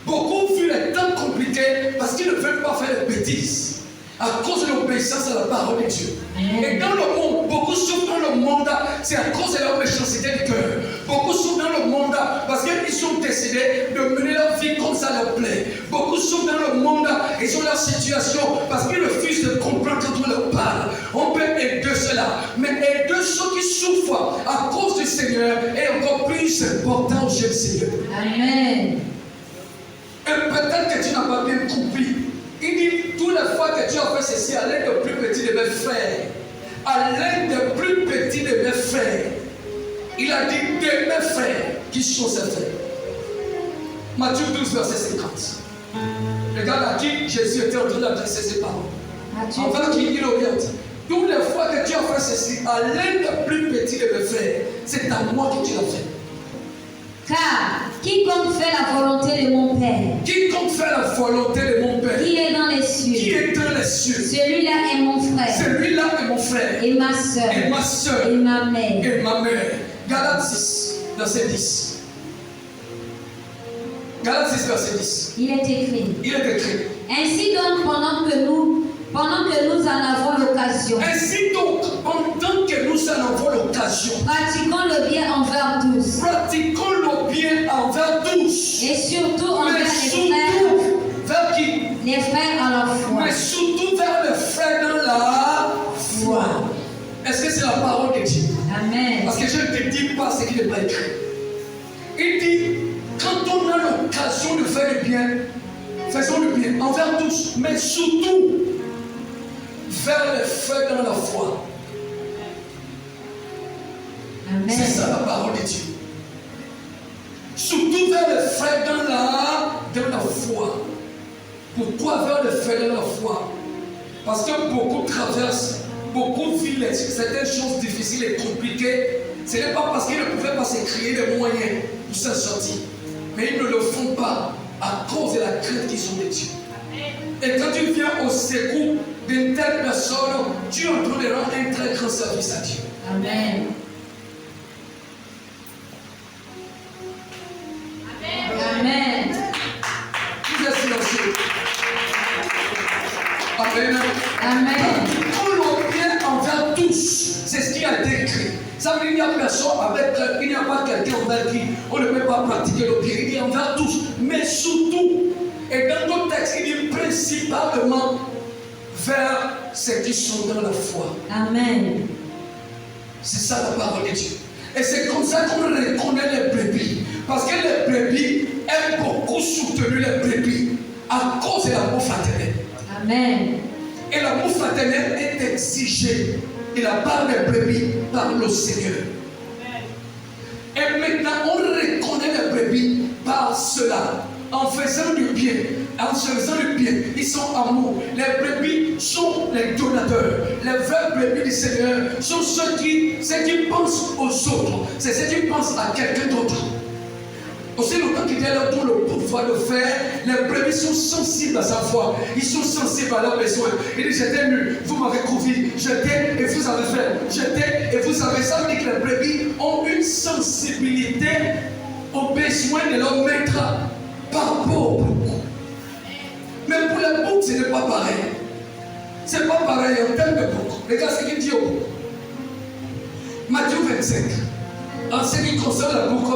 Beaucoup vivent les temps compliqués parce qu'ils ne veulent pas faire des bêtises. À cause de l'obéissance à la parole de Dieu. Et dans le monde, beaucoup souffrent dans le monde, c'est à cause de leur méchanceté du cœur. Beaucoup souffrent dans le monde parce qu'ils sont décidés de mener leur vie comme ça leur plaît. Beaucoup souffrent dans le monde, ils ont leur situation parce qu'ils refusent de comprendre quand on leur parle. On peut aider cela, mais aider ceux qui souffrent à cause du Seigneur est encore plus important au Dieu Seigneur. Amen. Et peut-être que tu n'as pas bien compris. Il dit, toutes les fois que tu as fait ceci à l'un des plus petits de mes frères, à l'un des plus petits de mes frères, il a dit de mes frères qui sont ses frères. Matthieu 12, verset 50. Regarde à qui Jésus était en train d'adresser ses paroles. Enfin, qui il oriente. Toutes les fois que tu as fait ceci à l'un des plus petits de mes frères, c'est à moi que tu l'as fait. Car quiconque fait la volonté de mon Père, quiconque fait la volonté de mon Père, qui est dans les cieux, qui est dans les cieux, celui-là est mon frère, celui-là est mon frère, et ma soeur, et ma mère. Et ma mère. Galates 6, verset 10. Galates 6, verset 10. Il est écrit. Il est écrit. Ainsi donc, pendant que nous en avons l'occasion. Ainsi donc, pendant que nous en avons l'occasion. Pratiquons le bien envers tous. Pratiquons le bien envers tous. Et surtout envers les frères. Vers qui? Les frères à la foi. Mais surtout vers les frères dans la foi. Est-ce que c'est la parole de Dieu? Amen. Parce que je ne te dis pas ce qui n'est pas écrit. Il dit, quand on a l'occasion de faire le bien, faisons le bien envers tous, mais surtout vers les frères dans la foi. Amen. C'est ça la parole de Dieu. Surtout vers les frères dans la foi. Pourquoi vers les frères dans la foi? Parce que beaucoup traversent, beaucoup vivent certaines choses difficiles et compliquées. Ce n'est pas parce qu'ils ne pouvaient pas se créer des moyens pour s'en sortir, mais ils ne le font pas à cause de la crainte qu'ils ont de Dieu. Et quand tu viens au secours d'une telle personne, tu es en train de rendre un très grand service à Dieu. Amen. Amen. Vous êtes silencieux. Amen. Amen. Tout le bien envers tous, c'est ce qui a été écrit. Ça veut dire qu'il n'y a personne il n'y a pas quelqu'un envers qui on ne peut pas pratiquer le bien. Il dit envers tous, mais surtout, et dans d'autres textes, il dit principalement vers ceux qui sont dans la foi. Amen. C'est ça la parole de Dieu. Et c'est comme ça qu'on reconnaît les brebis. Parce que les brebis aiment beaucoup soutenir les brebis à cause de l'amour fraternel. Amen. Et l'amour fraternel est exigé de la part des brebis par le Seigneur. Et maintenant, on reconnaît les brebis par cela. En faisant du bien, en se faisant du bien, ils sont amour. Les brebis sont les donateurs. Les vrais brebis du Seigneur sont ceux qui pensent aux autres. C'est ceux qui pensent à quelqu'un d'autre. Aussi longtemps qu'il est là pour le pouvoir de faire, les brebis sont sensibles à sa foi. Ils sont sensibles à leurs besoins. Il dit, j'étais nu, vous m'avez couvert. J'étais et vous avez fait. J'étais et vous avez. Ça veut dire que les brebis ont une sensibilité aux besoins de leur maître par rapport au bouc. Mais pour les boucs, ce n'est pas pareil. C'est pas pareil en termes de bouc. Regarde ce qu'il dit au bouc. Matthieu 25. En ce qui concerne la bouc,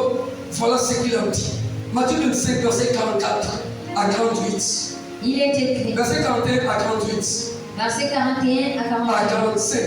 voilà ce qu'il a dit. Matthieu 25, verset 44 à 48. Il est écrit. Verset 41 à 48. Verset 41 à 45. À 45.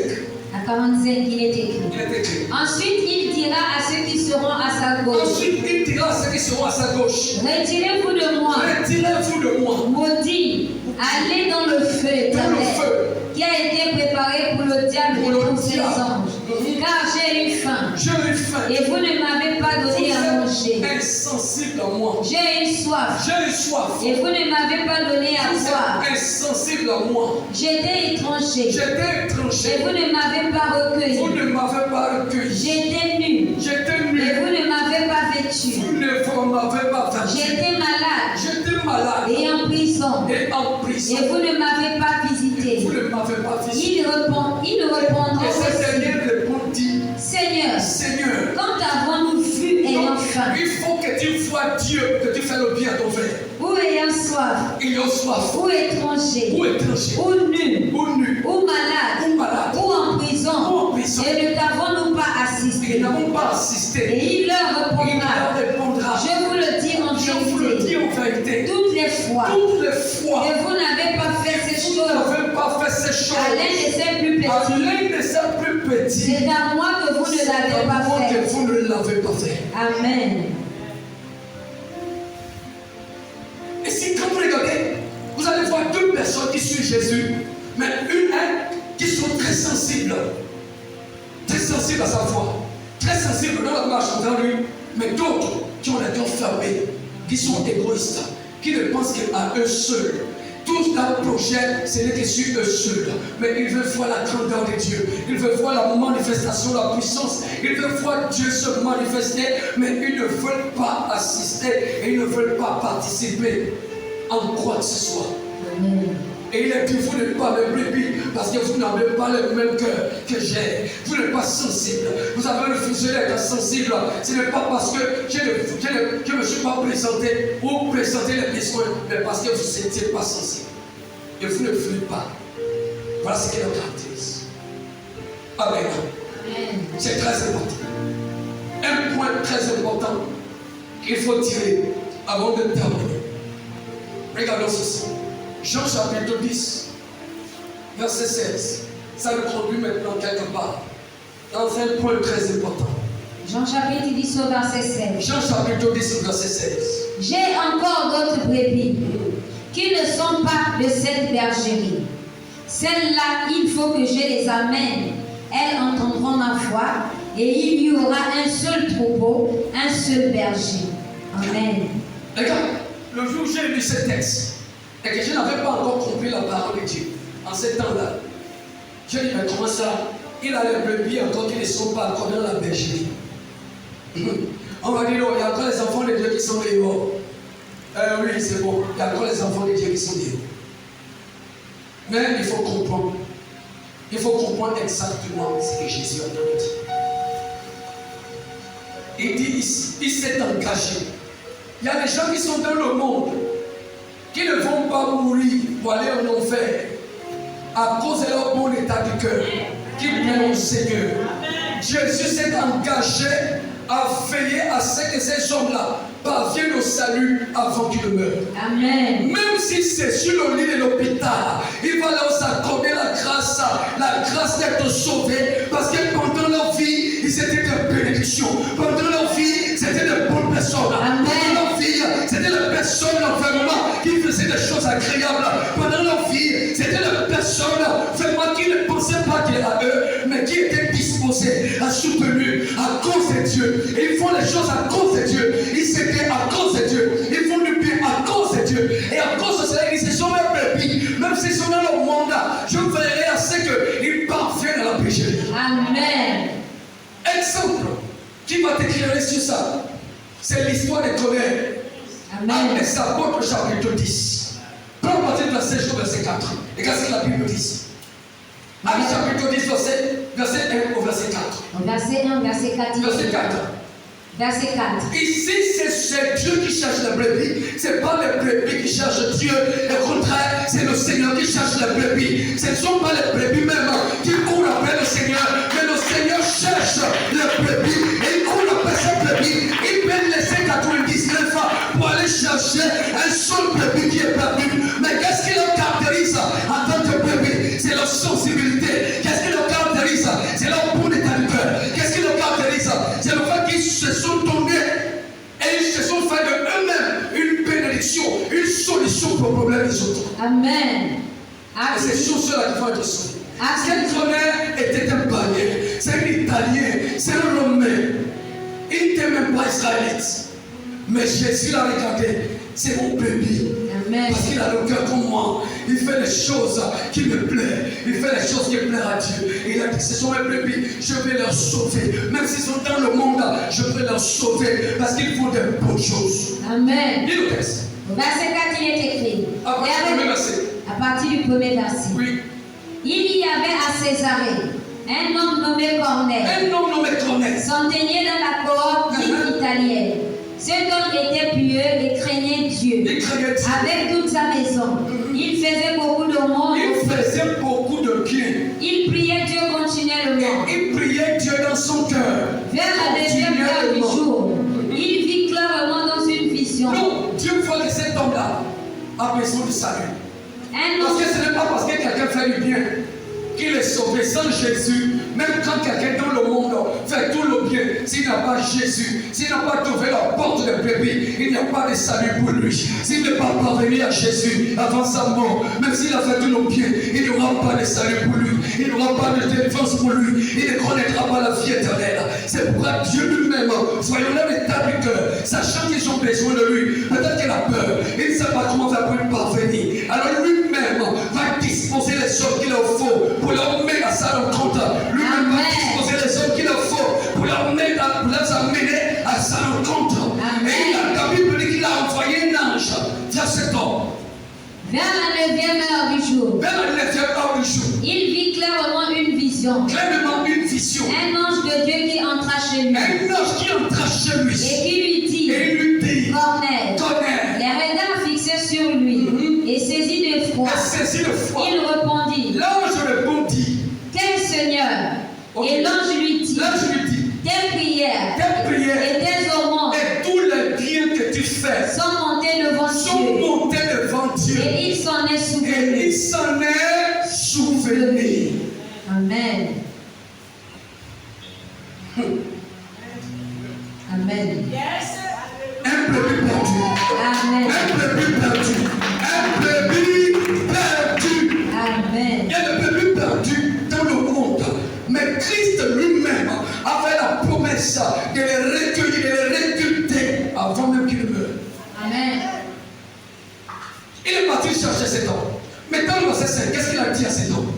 À 45, il est écrit. Il est écrit. Ensuite, il dira à ceux qui seront à sa gauche. Ensuite, il dira à ceux qui seront à sa gauche. Retirez-vous de moi. Retirez-vous de moi. Maudit, allez dans le feu Dans le éternel, feu. qui a été préparé pour le diable Pour et le pour ses diable. anges. Car j'ai eu faim. J'ai eu faim. Et vous ne m'avez pas donné à manger. Vous êtes insensible à moi. J'ai eu soif. J'ai eu soif. Et vous ne m'avez pas donné à Vous boire. êtes insensible à moi. J'étais étranger. J'étais étranger. Et vous ne m'avez pas recueilli. Vous ne m'avez pas recueilli. J'étais nu. J'étais Et nu. vous ne m'avez pas vêtu. Vous ne m'avez pas vêtu. J'étais malade. J'étais malade. Et en prison. Et en prison. Et vous ne m'avez pas visité. Vous ne m'avez pas visité. Ils répondront Et cette aussi. dernière répondit, Seigneur, Seigneur, quand avons-nous vu ayant donc, faim, il faut que tu vois Dieu, que tu fais le bien à ton frère. ou ayant soif, Il a soif, ou étranger, ou étranger, ou nu, ou nu, ou malade, ou malade, ou en prison, ou en prison. et ne t'avons-nous pas Et assisté. n'avons pas assisté. Et il leur Il leur répondra, répondra, je vous le dis en je vous le dis vérité, en vérité, toutes les fois toutes les fois que vous n'avez pas fait ces vous choses n'avez pas fait ces choses, à l'un de ces plus à petits, l'un de ces plus petits, c'est à moi que vous ne c'est l'avez à pas moi fait. que vous ne l'avez pas fait. Amen. Et si quand vous regardez, vous allez voir deux personnes qui suivent Jésus, mais qui sont très sensibles à sa foi, très sensibles dans la marche envers lui, mais d'autres qui ont les cœurs fermés, qui sont égoïstes, qui ne pensent qu'à eux seuls. Tout leur projet, ce n'est que sur eux seuls. Mais ils veulent voir la grandeur de Dieu. Ils veulent voir la manifestation, la puissance. Ils veulent voir Dieu se manifester, mais ils ne veulent pas assister et ils ne veulent pas participer en quoi que ce soit. Amen. Et il est dit, vous n'êtes pas mes brebis, parce que vous n'avez pas le même cœur que j'ai. Vous n'êtes pas sensible. Vous avez refusé d'être sensible. Ce n'est pas parce que je ne me suis pas présenté ou présenté les besoins, mais parce que vous n'étiez pas sensible. Et vous ne voulez pas. Voilà ce qui nous caractérise. Amen. Amen. C'est très important. Un point très important qu'il faut tirer avant de terminer. Regardons ceci. Jean chapitre 10, verset 16. Ça nous conduit maintenant quelque part dans un point très important. Jean chapitre 10 au verset 16. Jean chapitre 10 au verset 16. J'ai encore d'autres brebis qui ne sont pas de cette bergerie. Celles-là, il faut que je les amène. Elles entendront ma voix et il y aura un seul troupeau, un seul berger. Amen. Regarde, le jour où j'ai lu ce texte et que je n'avais pas encore compris la parole de Dieu, en ce temps-là, je dis, mais comment ça? Il a les brebis encore qui ne sont pas encore dans la bergerie. On va dire, oh, il y a encore les enfants de Dieu qui sont dehors. Oui, c'est bon, il y a encore les enfants de Dieu qui sont dehors. Mais il faut comprendre. Il faut comprendre exactement ce que Jésus a dit. Il dit, il s'est engagé. Il y a des gens qui sont dans le monde qui ne vont pas mourir pour aller en enfer à cause de leur bon état de cœur, qui plaît au Seigneur. Jésus s'est engagé à veiller à ce que ces hommes-là parviennent au salut avant qu'ils ne meurent. Amen. Même si c'est sur le lit de l'hôpital, il va leur accorder la grâce d'être sauvés, parce que pendant leur vie, ils étaient de bénédiction. Pendant leur vie, c'était de bonnes personnes. Amen. Pendant leur vie, c'était des personnes vraiment qui faisaient des choses agréables. Pendant leur vie, c'était des personnes vraiment qui ne pensaient pas qu'il y a eux, mais qui étaient disposés à soutenir à cause de Dieu. Et ils font les choses à cause de Dieu. Ils s'étaient à cause de Dieu. Ils font du bien à cause de Dieu. Et à cause de cela, ils se sont même brebis. Même s'ils sont dans le mandat, je veillerai à ce qu'ils parviennent à la péché. Amen. Exemple qui va t'éclairer sur ça, c'est l'histoire des colères. Amen. Actes des Apôtres, chapitre 10. Prends à partir du verset 4. Regarde ce que la Bible dit. Actes chapitre 10, verset 1 au verset 4. Verset 1, verset 4. Verset 4. Verset 4. Ici, c'est Dieu qui cherche les brebis. Ce n'est pas les brebis qui cherchent Dieu. Au contraire, c'est le Seigneur qui cherche les brebis. Ce ne sont pas les brebis même qui courent après le Seigneur. Mais le Seigneur cherche les brebis. Et il court après ces brebis. Il peut laisser 99 pour aller chercher un seul brebis qui est perdu. Mais qu'est-ce qui le caractérise en tant que brebis? C'est leur sensibilité. Qu'est-ce qui le caractérise? C'est leur bon état de cœur. Qu'est-ce qui le caractérise? C'est le fait qu'ils se sont tournés et ils se sont fait de eux-mêmes une bénédiction, une solution pour le problème des autres. Amen. Et c'est sur cela qu'il faut être sauvé. Amen. Cet honneur était un païen, c'est un Italien, c'est un Romain. Il n'était même pas israélite. Mais Jésus l'a regardé, c'est mon bébé. Amen. Parce qu'il a le cœur comme moi. Il fait les choses qui me plaisent. Il fait les choses qui plaisent à Dieu. Et il a dit, ce sont mes brebis, je vais leur sauver. Même s'ils sont dans le monde, je vais leur sauver. Parce qu'ils font de bonnes choses. Amen. Lis le texte. Au verset 4, il est écrit. À partir du premier verset. À partir du premier verset. Oui. Il y avait à Césarée un homme nommé Corneille, Un homme nommé Corneille. centenier dans la cohorte italienne. Cet homme était pieux et craignait Dieu. Il craignait Dieu. Avec toute sa maison. Il faisait beaucoup de monde. Il faisait beaucoup de bien. Il priait Dieu continuellement. Il priait Dieu dans son cœur. Vers la deuxième heure du jour, il vit clairement dans une vision. Non, Dieu voit que cet homme-là a besoin de salut. Un Parce homme, que ce n'est pas parce que quelqu'un fait du bien qu'il est sauvé. Sans Jésus, même quand quelqu'un dans le monde fait tout le bien, s'il n'a pas Jésus, s'il n'a pas trouvé la porte de brebis, il n'y a pas de salut pour lui. S'il ne peut pas parvenir à Jésus avant sa mort, même s'il a fait tout le bien, il n'y aura pas de salut pour lui. Il n'y aura pas de délivrance pour lui. Il ne connaîtra pas la vie éternelle. C'est pourquoi Dieu lui-même, soyons là l'état du cœur, sachant qu'ils ont besoin de lui. Peut-être qu'il a peur, il ne sait pas comment faire pour y parvenir. Alors lui-même va disposer les hommes qu'il leur faut pour leur mener à sa rencontre. Lui-même va disposer les hommes qu'il leur faut pour leur amener à sa rencontre. Amen. Et la Bible dit qu'il a envoyé un ange vers cet homme. vers la 9e heure du jour, Vers la 9e heure du jour, il vit clairement une vision. clairement une vision. Un ange de Dieu qui entra chez lui Un ange qui entra chez lui et qui lui dit, et lui dit, Corneille, Corneille, les regards fixés sur lui et saisi d'effroi, saisi de foi. il répondit, L'ange répondit, quel Seigneur? Ok. Et l'ange lui dit, l'ange lui dit, tes prières tes prières et tes aumônes et tous les biens que tu fais sont montés devant sont Dieu. montés devant Dieu. Et il s'en est Et souvenu. il s'en est souvenu. Amen. Amen. Un brebis perdu. Amen. Un brebis perdu. Un brebis perdu. Amen. Il y a des brebis perdus dans le monde. Mais Christ lui-même a fait la promesse de les recueillir, de les récupérer avant même qu'il meure. Amen. Il est parti chercher cet homme. Mais dans le verset 5, qu'est-ce qu'il a dit à cet homme?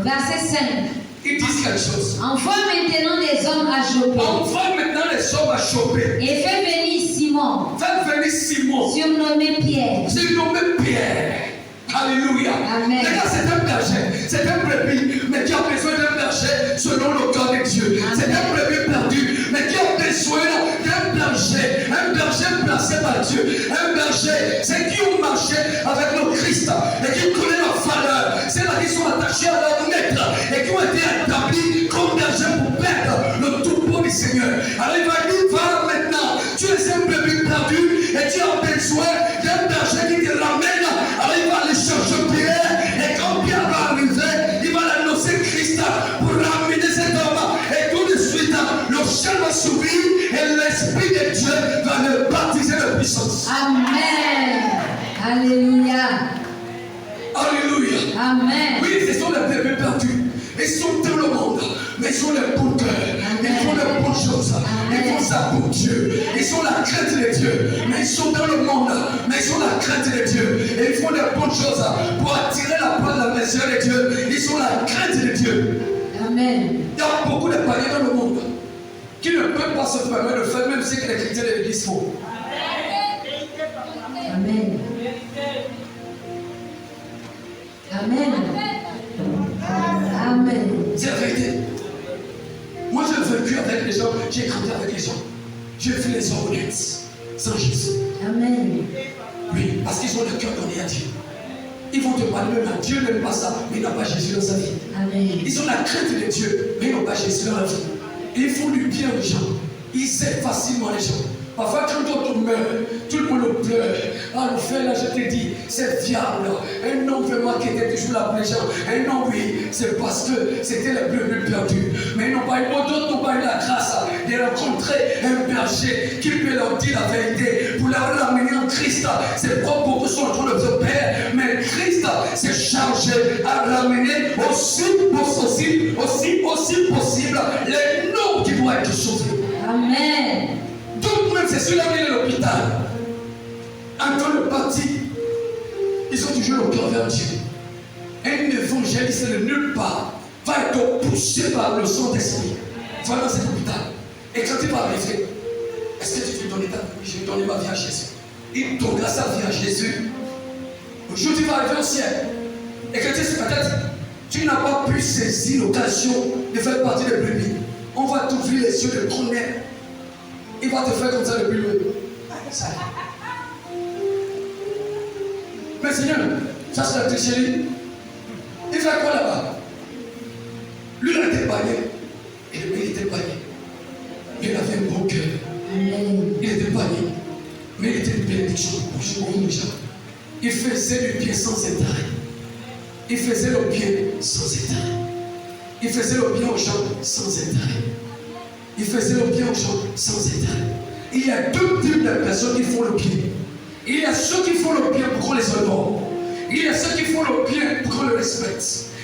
Verset 5. Il dit quelque chose. Envoie maintenant des hommes à Joppé. Envoie maintenant les hommes à choper. Et fais venir Simon, Fais venir Simon, surnommé Pierre. surnommé Pierre. Alléluia. Amen. Regarde, c'est un berger, c'est un brebis, mais qui a besoin d'un berger selon le cœur de Dieu. Amen. C'est un brebis perdu, mais qui a besoin d'un berger placé par Dieu. Un berger, c'est qui ont marché avec le Christ et qui connaissent la valeur. C'est là qu'ils sont attachés à leur maître et qui ont été établis comme berger pour perdre le troupeau du Seigneur. Alors il va dire, va maintenant, tu es un brebis perdu et tu as besoin d'un berger qui te ramène. Alors il va aller chercher Pierre et quand Pierre va arriver, il va l'annoncer Christ pour ramener cet homme. Et tout de suite, le ciel va s'ouvrir et l'Esprit de Dieu va le baptiser de puissance. Amen. Alléluia. Alléluia. Amen. Oui, ce sont les bébés perdus. Ils sont dans le monde, mais ils sont les bons cœurs. Ils font les bonnes choses. Ils font ça pour Dieu. Ils sont la crainte de Dieu. Mais ils sont dans le monde, mais ils sont la crainte de Dieu. Et ils font les bonnes choses pour attirer la part de la maison de Dieu. Ils sont la crainte de Dieu. Amen. Il y a beaucoup de païens dans le monde qui ne peuvent pas se permettre de faire même ce que les chrétiens de l'Église font. Amen. Amen. Amen. C'est la vérité. Moi, j'ai vécu avec les gens, j'ai grandi avec les gens. J'ai vu les hommes honnêtes, sans Jésus. Amen. Oui, parce qu'ils ont le cœur donné à Dieu. Ils vont te parler même à Dieu, n'aime pas ça, mais ils n'ont pas Jésus dans sa vie. Amen. Ils ont la crainte de Dieu, mais ils n'ont pas Jésus dans la vie. Et ils font du bien aux gens. Ils aident facilement les gens. Parfois, quand d'autres meurent, tout le monde pleure. Ah, le frère, là, je te dis, c'est viable. Un homme vraiment qui était toujours là pour les gens. Un homme, oui, c'est parce que c'était les brebis perdus. Mais ils n'ont pas eu, d'autres n'ont pas eu la grâce de rencontrer un berger qui peut leur dire la vérité pour leur ramener en Christ. C'est pas beaucoup sont en train de se perdre, mais Christ s'est chargé à ramener aussi possible les noms qui doivent être sauvés. Amen. Donc même c'est celui-là qui est à l'hôpital. En train de partir, ils ont toujours le cœur vers Dieu. Un évangéliste de nulle part va être poussé par le Saint-Esprit. Voilà cet hôpital. Et quand il va arriver, est-ce que tu veux donner ta vie? Je vais donner ma vie à Jésus. Il donnera sa vie à Jésus. Aujourd'hui, il va arriver au ciel. Et que peut-être tu n'as pas pu saisir l'occasion de faire partie des brebis. On va t'ouvrir les yeux de connaître. Il va te faire comme ça depuis le. Mais Seigneur, ça c'est la tricherie. Il fait quoi là-bas? Lui, il était banni. Il était banni. Il avait un bon cœur. Amen. Il était banni. Mais il était une bénédiction pour les gens. Il faisait du bien sans état. Il faisait le bien sans état. Il faisait le bien aux gens sans état. Il faisait le bien aux gens sans état. Il y a deux types de personnes qui font le bien. Il y a ceux qui font le bien pour qu'on les honore. Il y a ceux qui font le bien pour qu'on les respecte.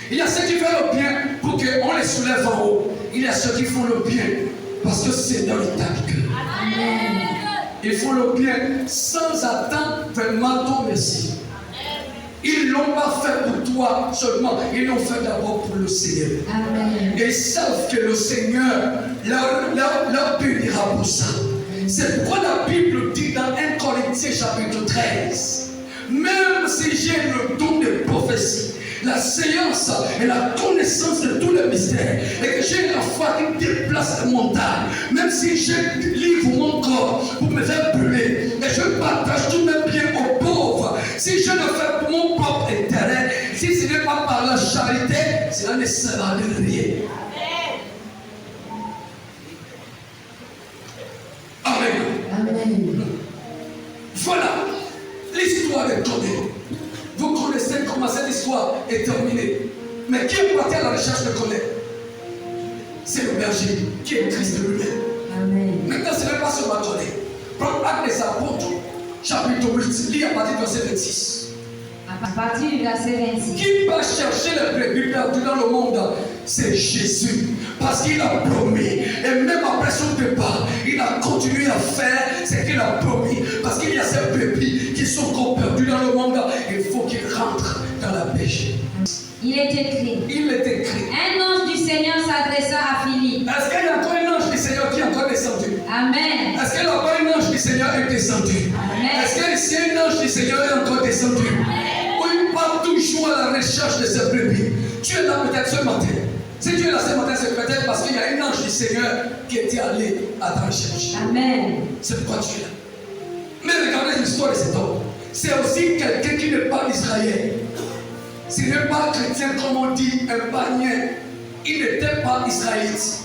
Il y a ceux qui font le bien pour qu'on les soulève en haut. Il y a ceux qui font le bien parce que c'est dans l'état du cœur. Amen. Ils font le bien sans attendre vraiment ton merci. Ils ne l'ont pas fait pour toi seulement, ils l'ont fait d'abord pour le Seigneur. Amen. Et ils savent que le Seigneur leur punira pour ça. C'est pourquoi la Bible dit dans 1 Corinthiens chapitre 13, même si j'ai le don de prophétie, la séance et la connaissance de tous les mystères, et que j'ai la foi qui déplace les montagnes, même si je livre mon corps pour me faire brûler, et je partage tous mes biens aux pauvres, si je le fais pour mon propre intérêt, si ce n'est pas par la charité, cela ne sert à rien. Amen. Amen. Voilà, l'histoire est tombée. Vous connaissez comment cette histoire est terminée. Mais qui est parti à la recherche de connaître? C'est le berger qui est Christ lui-même. Amen. Maintenant, ce n'est pas sur ma tournée. Prends Actes des Apôtres, chapitre 8, lis à partir du verset 26. À partir du verset 26. Qui va chercher les brebis perdues dans le monde? C'est Jésus. Parce qu'il a promis. Et même après son départ, il a continué à faire ce qu'il a promis. Parce qu'il y a ces brebis qui sont encore perdues dans le monde. Il faut qu'ils rentrent dans la pêche. Il est écrit. Il est écrit. Un ange du Seigneur s'adressa à Philippe. Est-ce qu'il y a encore un ange du Seigneur qui est encore descendu? Amen. Est-ce qu'il y a encore un ange du Seigneur est descendu? Amen. Est-ce qu'il y a un ange du Seigneur est encore descendu? Il part toujours à la recherche de ses brebis. Tu es là peut-être ce matin. Si tu es là ce matin, c'est peut-être parce qu'il y a un ange du Seigneur qui était allé à ta recherche. Amen. C'est pourquoi tu es là. Mais regardez l'histoire de cet homme. C'est aussi quelqu'un qui n'est pas d'Israël. Ce n'est pas chrétien comme on dit, un païen. Il n'était pas israélite.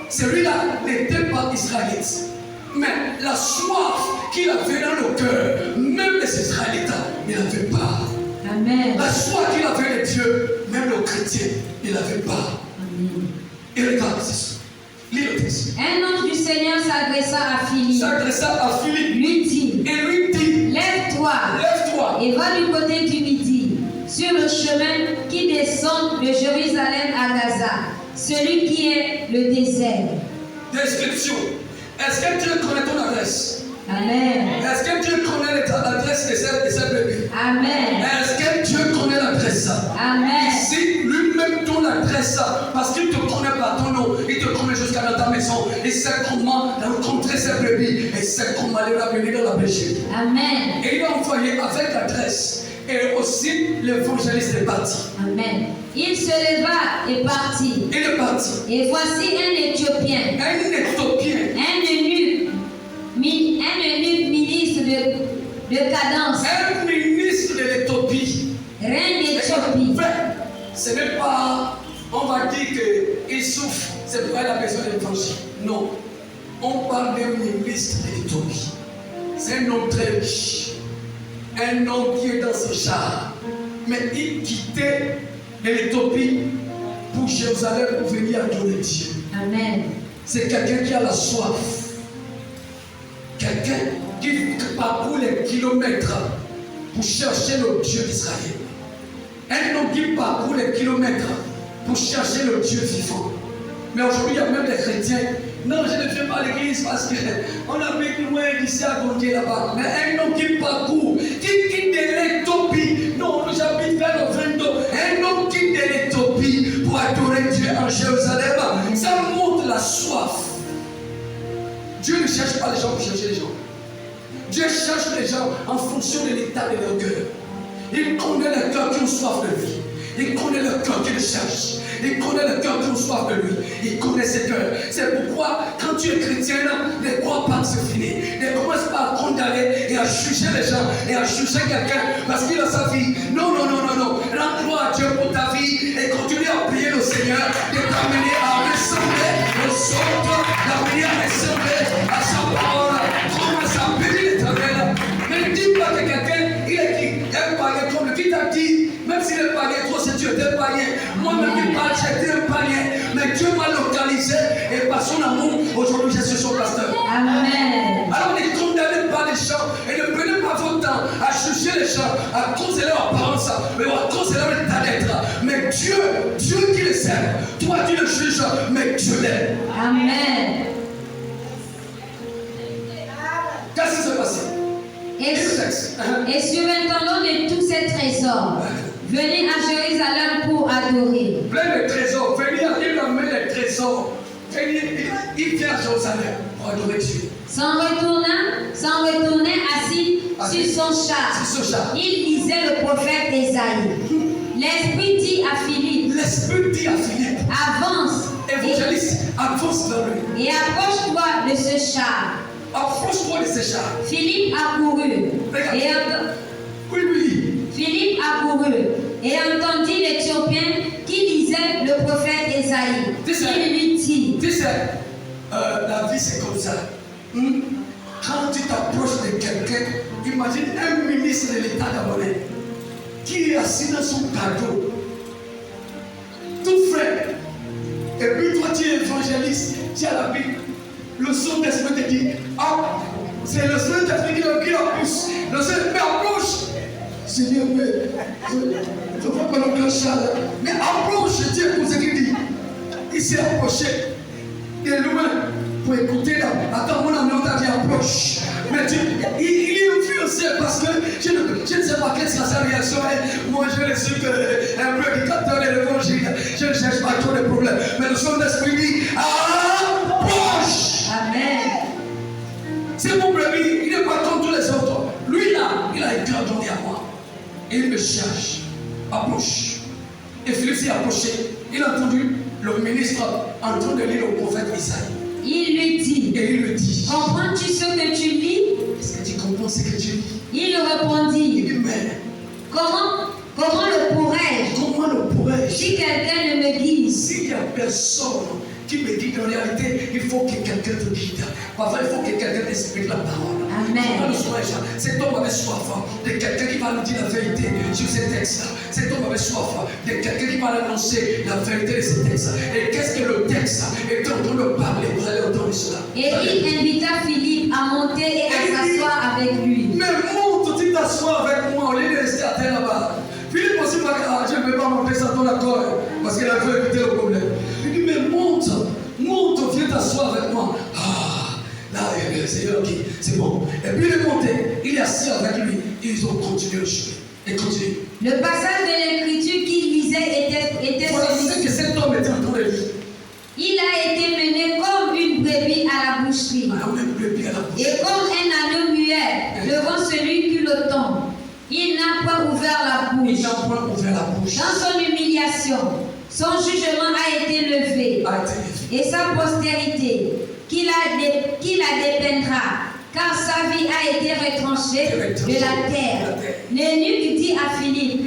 Celui-là n'était pas israélite. Mais la soif qu'il avait dans le cœur, même les Israélites ne l'avaient pas. Amen. La soif qu'il avait de Dieu, même le chrétien ne l'avait pas. Amen. Et regarde ceci. Lis le texte. Un ange du Seigneur s'adressa à Philippe. S'adressa à Philippe Lui dit, et lui dit, lève-toi lève-toi et va du côté du midi, sur le chemin qui descend de Jérusalem à Gaza, celui qui est le désert. Description. Est-ce que Dieu connaît ton adresse? Amen. Est-ce que Dieu connaît l'adresse de ces bébés? Amen. Est-ce que Dieu connaît l'adresse? Amen. Ici, lui-même ton adresse, parce qu'il te connaît par ton nom, il te connaît jusqu'à dans ta maison, il sait comment rencontrer ses brebis, et sait comment les ramener dans la péché. Amen. Et il a envoyé avec l'adresse, et aussi l'évangéliste est parti. Amen. Il se leva et partit. Il est parti. Et voici un Éthiopien, Un Éthiopien, un eunuque ministre de cadence, un ministre de l'Éthiopie. reine d'Éthiopie. Ce n'est pas, on va dire qu'il souffre, c'est pourquoi il a besoin de l'évangile. Non. On parle d'un ministre de l'Éthiopie. C'est un homme très riche. Un homme qui est dans ce char. Mais il quittait l'Éthiopie pour Jérusalem pour venir adorer Dieu. Amen. C'est quelqu'un qui a la soif. Quelqu'un qui parcourt les kilomètres pour chercher le Dieu d'Israël. Un homme qui parcourt les kilomètres pour chercher le Dieu vivant. Mais aujourd'hui, il y a même des chrétiens. Non, je ne viens pas à l'église parce qu'on habite loin d'ici à Gondier là-bas. Mais un homme qui parcourt, qui quitte l'Éthiopie. Non, j'habite vers le 22. Un homme quitte l'Éthiopie pour adorer Dieu en Jérusalem. Ça montre la soif. Dieu ne cherche pas les gens pour chercher les gens. Dieu cherche les gens en fonction de l'état de leur cœur. Il connaît les cœurs qui ont soif de lui. Il connaît le cœur qui le cherche. Il connaît le cœur qui ont soif de lui. Il connaît ses cœurs. C'est pourquoi, quand tu es chrétien, ne crois pas que c'est fini. Ne commence pas à condamner et à juger les gens et à juger quelqu'un parce qu'il a sa vie. Non, non, non, non, non. Rends gloire à Dieu pour ta vie et continue à prier le Seigneur de t'amener à ressembler aux autres, d'amener à ressembler à sa parole. Commence à bénir l'Éternel. Ne dis pas que quelqu'un, il est qui? Un païen comme lui qui t'a dit, même s'il est païen, toi c'est Dieu, t'es païen. Moi-même qui parle, j'étais un païen. Mais Dieu m'a localisé et par son amour, aujourd'hui je suis son pasteur. Amen. Alors ne condamnez pas les gens et ne prenez pas votre temps à juger les gens à cause de leur apparence, mais à cause de leur état d'être. Mais Dieu qui les aime, toi tu le juges, mais Dieu l'aime. Amen. Qu'est-ce qui s'est passé? Et surintendant de tous ces trésors, venez à Jérusalem pour adorer. Plein de trésors, venez, il amène les trésors. Il vient à Jérusalem pour adorer Dieu. S'en retournait assis sur son char. Il lisait le prophète Ésaïe. L'Esprit dit à Philippe, avance, évangéliste, avance vers lui. Et approche-toi de ce char. Approche-toi de ce char. Philippe accourut. Philippe accourut et entendit l'Éthiopien qui lisait le prophète Ésaïe. Il lui dit, tu sais, la vie c'est comme ça. Quand tu t'approches de quelqu'un, imagine un ministre de l'État gabonais qui est assis dans son cadeau, tout frais. Et puis toi tu es évangéliste, tu as la Bible. le Saint-Esprit te dit, ah, c'est le Saint-Esprit qui la pousse. Le Saint-Esprit approche. Seigneur, mais je ne vois pas le cloche là. Mais approche, Dieu, pour ce qu'il dit. Il s'est approché de loin pour écouter là. Attends, mon ami, on t'a dit approche. Mais il est influencé parce que je ne sais pas quelle sera sa réaction. Moi, je ne suis qu'un prédicateur de l'évangile. Je ne cherche pas trop de problèmes. Mais le Saint-Esprit dit approche. Amen. C'est mon brebis, il n'est pas comme tous les autres. Lui là, il a été ordonné à moi. Et il me cherche. Approche. Et Philippe s'est approché. Il a entendu le ministre en train de lire le prophète Isaïe. Il lui dit, et il lui dit, comprends-tu ce que tu lis? Est-ce que tu comprends ce que tu lis? Il répondit, Il dit, mais comment le pourrais-je si quelqu'un ne me guide? S'il n'y a personne qui me guide, en réalité, il faut que quelqu'un te guide. Parfois, il faut que quelqu'un t'explique la parole. Amen. Cet homme avait soif de quelqu'un qui va nous dire la vérité sur ces textes-là. Cet homme avait soif de quelqu'un qui va annoncer la vérité de ces textes. Et qu'est-ce que le texte est en train de parler? Vous allez entendre cela. Et il invita Philippe à monter et à s'asseoir avec lui. Mais monte, tu t'assois avec moi au lieu de rester à terre là-bas. Philippe aussi m'a dit, ah, je ne vais pas monter ça ton accord parce qu'il a veut éviter le problème. Il dit, mais monte, viens t'asseoir avec moi. Ah, là, le Seigneur dit, c'est bon. Et puis il est monté, il est assis avec lui. Ils ont continué le chemin. Et continue. Le passage de l'écriture qu'il lisait était Voilà ce celui-ci. que cet homme était en train de lire. Il a été mené comme une brebis à la boucherie. Alors, une brebis à la bouche. Et comme un agneau muet devant celui qui le tend, il n'a pas ouvert la bouche. Il n'a pas ouvert la bouche. Dans son humiliation, son jugement a été levé. Et sa postérité, qui la dépeindra, car sa vie a été retranchée de la terre. L'eunuque dit à Philippe,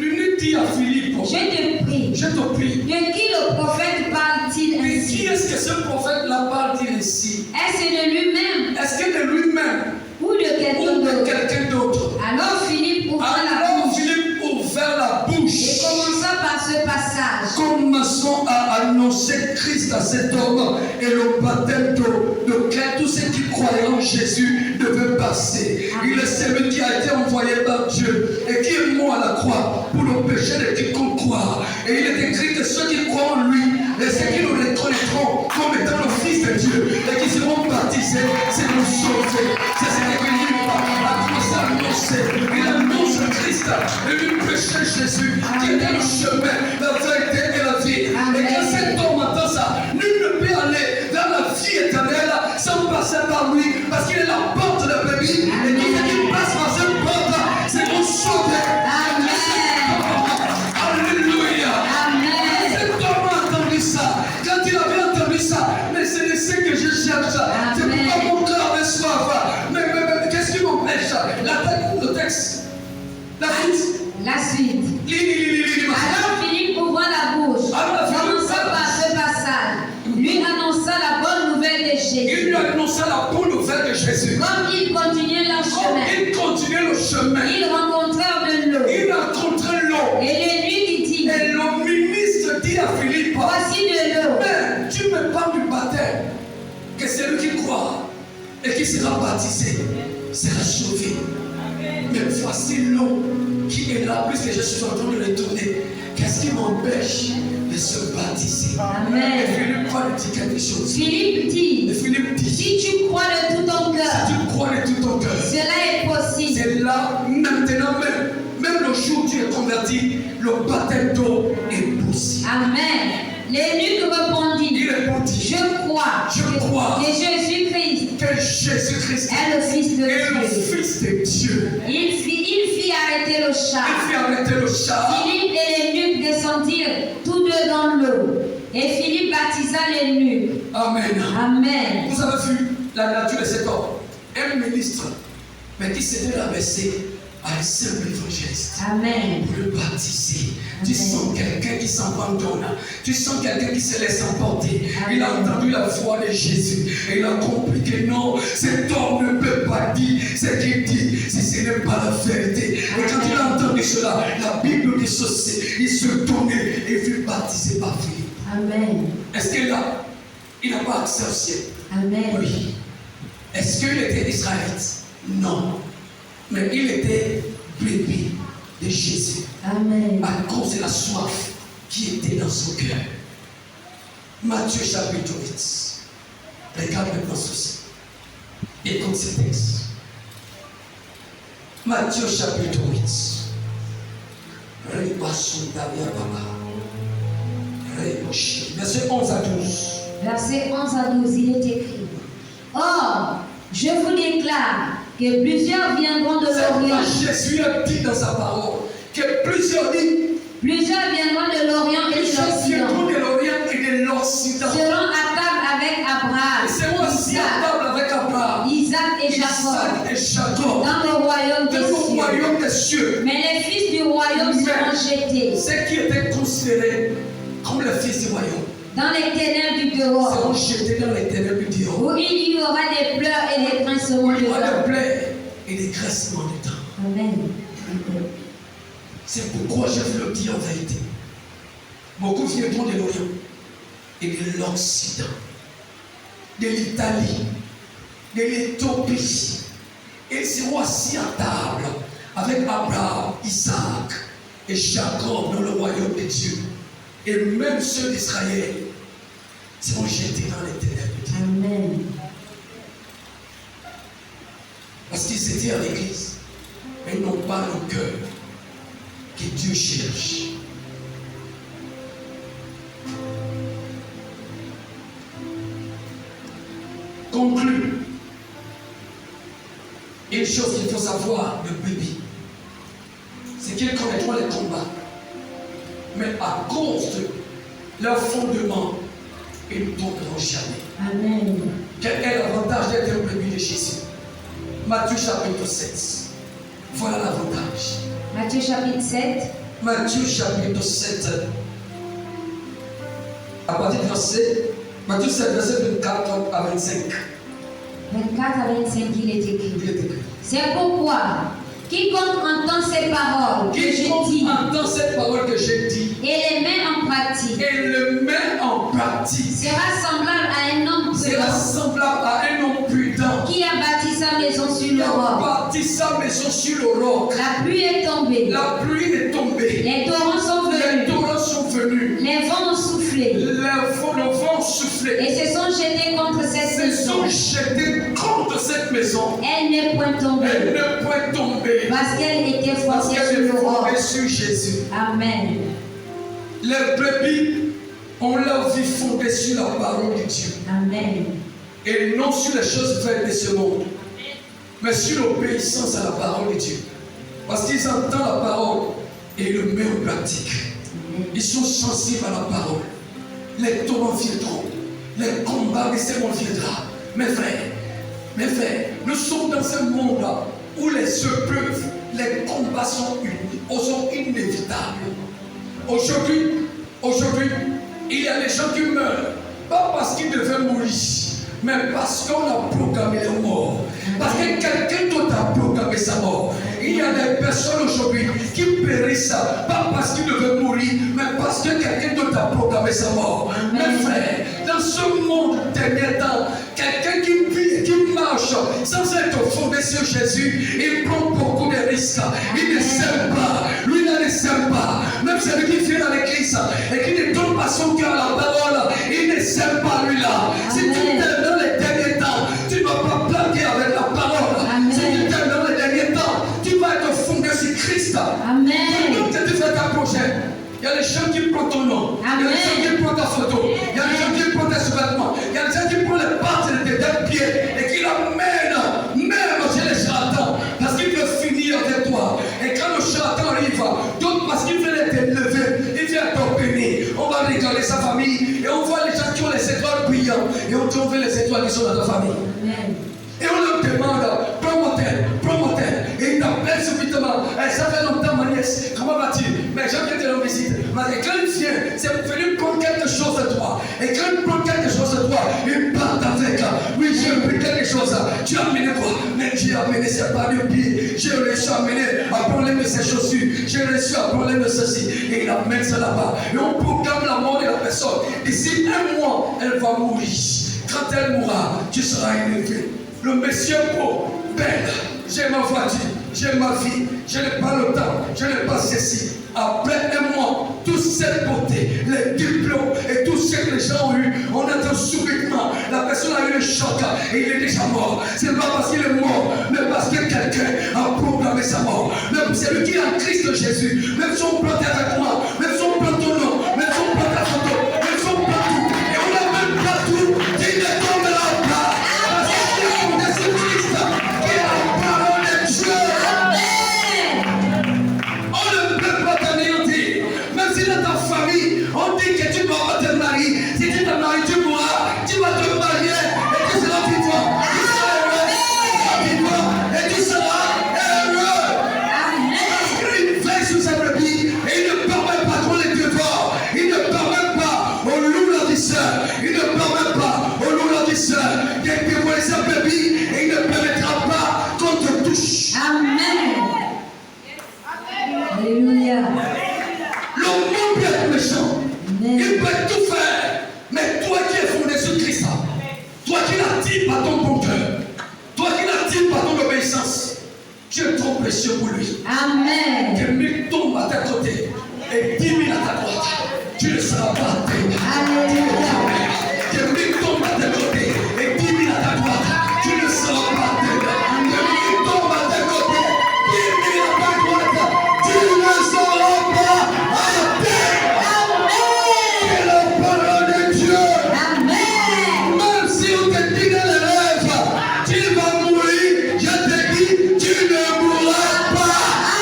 je te prie, de qui le prophète parle-t-il Mais ainsi? qui est-ce que ce prophète-là parle-t-il ainsi? Est-ce de lui-même Est-ce que de lui-même ou de quelqu'un ou de d'autre? quelqu'un d'autre? Alors Philippe ouvra la Alors bouche Philippe ouvert la et bouche. commença par ce passage. Commençons à annoncer Christ à cet homme et le baptême de tous ceux qui croyaient en Jésus devait passer. Il est celui qui a été envoyé par Dieu et qui est mort à la croix pour le péché de quiconque croit. Et il est écrit que ceux qui croient en lui et ceux qui le reconnaîtront comme étant le Fils de Dieu et qui seront baptisés, c'est nous sauver. C'est ce que Philippe a commencé à annoncer. Il annonce Christ et lui prêchait Jésus qui était le chemin, la vérité et la vie. Et quand cet homme entend ça, nul ne peut aller dans la vie éternelle sans passer par lui, parce qu'il est la porte de la brebis. Et tout ce qui passe par cette porte, c'est pour sauver. Alléluia. Cet homme a entendu ça. Quand il avait entendu ça, mais c'est de ce que je cherche. C'est pourquoi mon cœur avait soif. Mais qu'est-ce qui m'empêche? Le texte. La suite. Alors Philippe ouvra la bouche, commença par ce passage, lui annonça la bonne nouvelle de Jésus. Il lui annonça la bonne nouvelle de Jésus. Comme ils continuaient leur chemin, le chemin, ils rencontrèrent de l'eau. il rencontrait l'eau. Et l'eunuque dit, Et le ministre dit à Philippe, voici de l'eau. mais tu me parles du baptême, que celui qui croit et qui sera baptisé sera sauvé. Mais voici l'eau qui est là, puisque je suis en train de le tourner. Qu'est-ce qui m'empêche de se baptiser? Amen. Et Philippe dit quelque chose. Philippe dit, Et Philippe dit, si tu crois de tout ton cœur, si tu crois de tout ton cœur, cela est possible. c'est là, maintenant même le jour où tu es converti, le baptême d'eau est possible. Amen. L'eunuque répondit, Il répondit, je crois que Jésus-Christ que Jésus-Christ est le Fils de est le Dieu. Fils de Dieu. Il fit arrêter le char. Il fit arrêter le char. Philippe et l'eunuque descendirent tous deux dans l'eau. Et Philippe baptisa l'eunuque. Amen. Amen. Vous avez vu la nature de cet homme. Un ministre, mais qui s'était rabaissé à un simple évangéliste. Amen. Pour le baptiser. Tu sens quelqu'un qui s'abandonne. Tu sens quelqu'un qui se laisse emporter. Il a entendu la voix de Jésus. Et il a compris que non, cet homme ne peut pas dire ce qu'il dit si ce n'est pas la vérité. Et quand il a entendu cela, la Bible dit ceci. Il se tournait et fut baptisé par Philippe. Amen. Est-ce qu'il a pas accès au ciel? Amen. Oui. Est-ce qu'il était israélite? Non. Mais il était bébé de Jésus. Amen. À cause de la soif qui était dans son cœur. Matthieu chapitre 8. Regarde maintenant ceci. Écoute ce texte. Matthieu chapitre 8. Verset 11 à 12. Verset 11 à 12, il est écrit. Or, je vous déclare que plusieurs viendront de l'Orient. Jésus a dit dans sa parole que plusieurs viendront de l'Orient et de l'Occident. Seront à table avec Abraham, Isaac et Jacob. Dans le royaume des cieux. Mais les fils du royaume seront jetés. Ceux qui étaient considérés comme les fils du royaume. Dans les ténèbres du dehors. Seront jetés dans les ténèbres du dehors. Où il y aura des pleurs et des grincements de dents. Il y aura des pleurs et des grincements de dents. Amen. C'est pourquoi je vous le dis en vérité. Beaucoup viendront de l'Orient et de l'Occident, de l'Italie, de l'Éthiopie. Et ils seront assis à table avec Abraham, Isaac et Jacob dans le royaume de Dieu. Et même ceux d'Israël seront jetés dans les ténèbres de Dieu. Amen. Parce qu'ils étaient à l'église, mais ils n'ont pas le cœur que Dieu cherche. Conclue. Une chose qu'il faut savoir de bébé, c'est qu'ils connaîtront les combats. Mais à cause de leur fondement, ils ne tomberont jamais. Amen. Quel est l'avantage d'être un bébé de Jésus? Matthieu chapitre 7. Voilà l'avantage. Matthieu chapitre 7. Matthieu chapitre 7. À partir du verset, Matthieu 7, verset 24 à 25. 24 à 25, il est écrit. Il est écrit. C'est pourquoi quiconque entend ces paroles que je dis entend cette parole que j'ai dit et les met en pratique sera semblable à un homme prudent qui a bâti sa maison sur le roc. La pluie est tombée. Les torrents sont venus. Les vents ont soufflé. Et se sont jetés contre cette maison. Elle n'est point tombée. Parce qu'elle était fondée sur Jésus. Amen. Les brebis ont leur vie fondée sur la parole de Dieu. Amen. Et non sur les choses vaines de ce monde, mais sur l'obéissance à la parole de Dieu. Parce qu'ils entendent la parole et ils le mettent en pratique. Ils sont sensibles à la parole. Les torrents viendront. Les combats de ce monde viendront. Mes frères, nous sommes dans un monde où les épreuves, les combats sont inévitables. Aujourd'hui, il y a des gens qui meurent, pas parce qu'ils devaient mourir, mais parce qu'on a programmé leur mort. Parce que quelqu'un d'autre a programmé sa mort. Il y a des personnes aujourd'hui qui périssent, pas parce qu'ils devaient mourir, mais parce que quelqu'un d'autre a programmé sa mort. Mes frères, dans ce monde dernier temps, quelqu'un qui marche sans être fondé sur Jésus, il prend beaucoup de risques. Il ne s'aime pas. Lui ne s'aime pas. Même celui qui vient à l'église et qui ne donne pas son cœur à la parole, il ne s'aime pas lui-là. Si tu t'aimes dans les derniers temps, tu ne vas pas plaquer avec la parole. Amen. Si tu t'aimes dans les derniers temps, tu vas être fondé sur Christ. Amen. Donc que tu fais ta projet. Il y a des gens qui prennent ton nom. Amen. Il y a des gens qui prennent ta photo. Il y a des gens qui prennent tes sous-vêtements. Il y a des gens qui prennent les pattes de tes pieds et qui l'amènent même chez les charlatans parce qu'il veut finir avec toi. Et quand le charlatan arrive, d'autres parce qu'il veut t'élever, il vient t'en bénir. On va regarder sa famille et on voit les gens qui ont les étoiles brillantes et on trouve les étoiles qui sont dans ta famille. Amen. Et on leur demande, prends-moi-tel. Et il t'appelle subitement. Ça fait longtemps, ma nièce, comment vas-tu? Mais j'ai viens te rendre visite. Mais quand il vient, c'est pour venir prendre quelque chose de toi. Et quand il prend quelque chose de toi, il part avec. Oui, j'ai pris quelque chose. Tu as amené quoi? Mais tu as amené ses pas de pied. J'ai réussi à amener un problème de ses chaussures. J'ai réussi à problème de ceci. Et il amène ça là-bas. Et on proclame la mort de la personne. D'ici un mois, elle va mourir. Quand elle mourra, tu seras élevé. Le monsieur beau, belle, j'ai ma voiture, j'ai ma vie, je n'ai pas le temps, je n'ai pas ceci. Après un mois, toute cette beauté, les diplômes et tout ce que les gens ont eu, on attend subitement. La personne a eu le choc et il est déjà mort. Ce n'est pas parce qu'il est mort, mais parce que quelqu'un a programmé sa mort. Même celui qui est en Christ de Jésus, même son plan avec moi, même son plan ton nom, même son plan ta photo, même son plan tout. Et on a même pas tout, il ne tombera pas. Parce que c'est Jésus-Christ qui est la parole de Dieu. On ne peut pas t'anéantir. Même si dans ta famille, on dit que tu ne vas pas te marier. Si tu te maries, tu mourras. Tu vas te marier et tu seras vivant. Tu seras heureux. Tu seras vivant et tu seras heureux. Parce qu'il veille sur sa brebis et il ne permet pas qu'on les dévore. Il ne permet pas au loup ravisseur. Il ne permet pas au loup ravisseur de dévoiler sa brebis et il ne permettra pas qu'on te touche. Amen. Alléluia. Le monde peut être méchant. Amen. Il peut tout faire. Mais toi qui es fondé sur Christ, toi qui l'attires par ton bon cœur, toi qui l'attires par ton obéissance, tu es trop précieux pour lui. Amen. Que 1000 tombent à ta côté et 10 000 à ta droite, tu ne seras pas atteint. Alléluia. Que 1000 tombent à ta côté et 10 000 à ta droite, tu ne seras pas atteint. Que 1000 tombent à ta côté, 10 000 à ta droite, tu ne seras pas atteint. C'est la parole de Dieu. Amen. Même si on te dit dans les rêves, tu vas mourir, je te dis, tu ne mourras pas.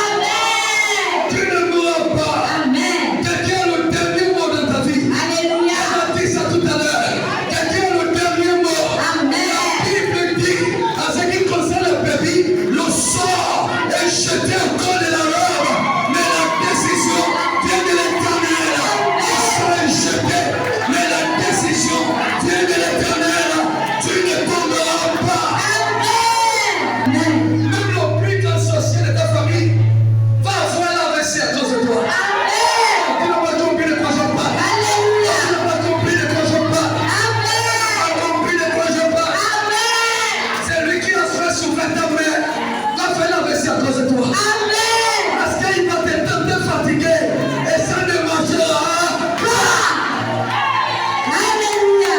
Amen. Tu ne mourras pas. Amen. Quelqu'un a le dernier mot dans ta vie. Alléluia. On a dit ça tout à l'heure. Quelqu'un a le dernier mot. Amen. La Bible dit, en ce qui concerne le bébé, le sort est jeté au corps de la robe. Mais la décision vient de l'Éternel. Le sort est jeté, mais la décision vient de l'Éternel. Tu ne tomberas pas. Amen. Même le plus grand sorcier de ta famille va avoir la vessie à cause de toi. Tu n'as pas compris de quoi je parle. Alléluia. Tu n'as pas compris de quoi je parle. Amen. Tu n'as pas compris de quoi je parle. Amen. C'est lui qui a fait souffrir ta mère. Va faire la vessie à cause de toi. Amen. Parce qu'il va te tenter fatiguer et ça ne marchera pas. Alléluia.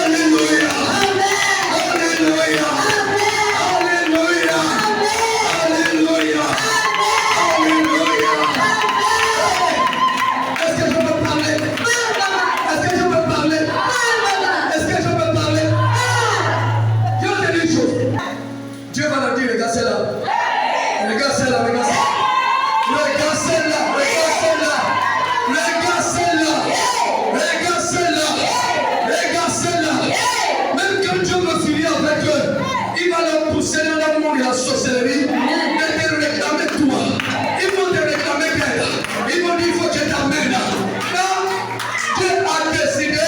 Alléluia. Amen. Alléluia. Amen. Alléluia. Alléluia. Alléluia. Est-ce que je peux parler? Est-ce que je peux parler? Est-ce que je peux parler? Je vais te dire une chose. Dieu va te dire, regarde celle-là. Regarde celle-là, regarde celle-là. Regarde celle-là, regarde celle-là. Regarde celle-là. Regarde celle-là. Regarde celle-là. Même quand Dieu veut finir avec eux, il va leur pousser dans le monde de la sorcellerie. De te réclamer toi. Ils vont te réclamer d'elle. Ils vont dire, il faut que je t'amène. Là, Dieu a décidé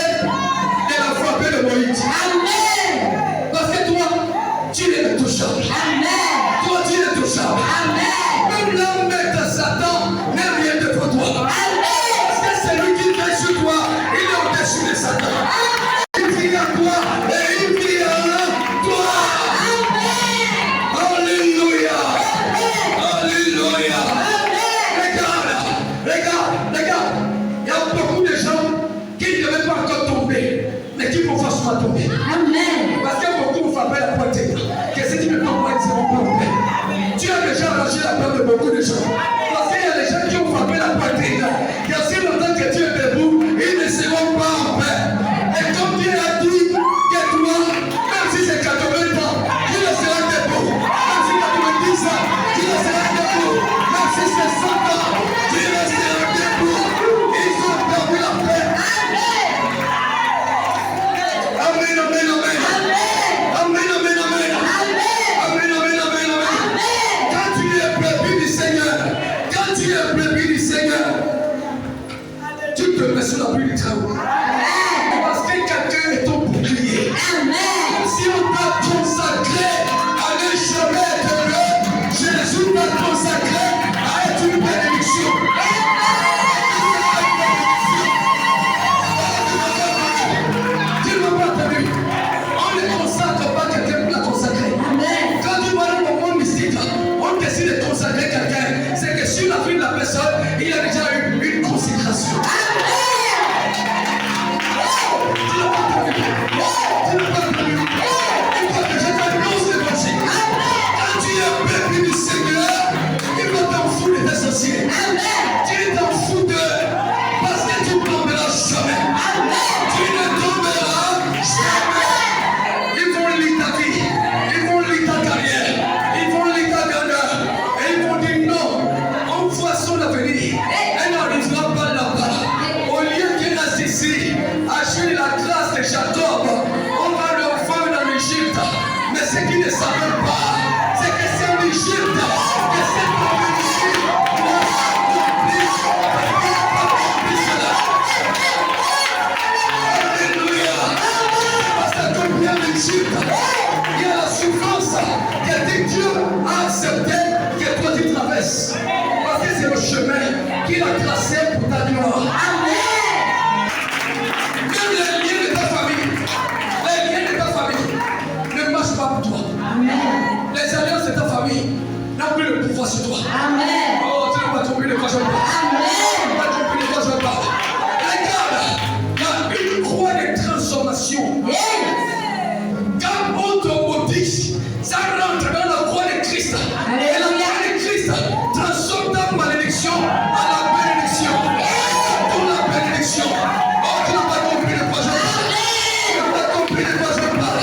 de la frapper de Moïse. Amen. Parce que toi, tu es intouchable. Amen. Toi, tu es intouchable. Amen. Même l'homme de Satan n'est rien devant toi. Parce que c'est lui qui veille sur toi, il est au-dessus de Satan. Il vit en toi et il vit en toi. Alléluia. Alléluia. Regarde. Il y a beaucoup de gens qui ne devaient pas encore tomber, mais qui vont forcément tomber. Amen. Parce que beaucoup vous frappent la poitrine. Que si tu ne tombes pas, ils ne seront pas en paix. Tu as déjà arraché la peur de beaucoup de gens. Parce qu'il y a des gens qui ont frappé la poitrine. Que si longtemps que tu es debout, ils ne seront pas en paix. Et comme Dieu a dit que toi, même si c'est 80 ans, tu ne seras debout. Même si 90 ans, tu ne seras debout. Même si c'est 100 ans, tu ne seras debout. Ils ont perdu la paix. Amen, amen, amen. ne savait pas, c'est que c'est en Égypte que c'est il y a la souffrance que Dieu a accepté que toi tu traverses. Parce que c'est le chemin qu'il a tracé pour ta gloire. Même les liens de ta famille, ne marchent pas pour toi. Les alliances de ta famille n'ont plus le pouvoir sur toi. Oh, tu n'as pas compris de quoi je parle. Tu n'as pas compris de quoi je parle. Regarde, il y a une croix de transformation. Quand on te maudit, ça rentre dans la croix de Christ. Et la croix de Christ transforme ta malédiction à la bénédiction. Pour la bénédiction. Oh, tu n'as pas compris de quoi je parle. Tu n'as pas compris de quoi je parle.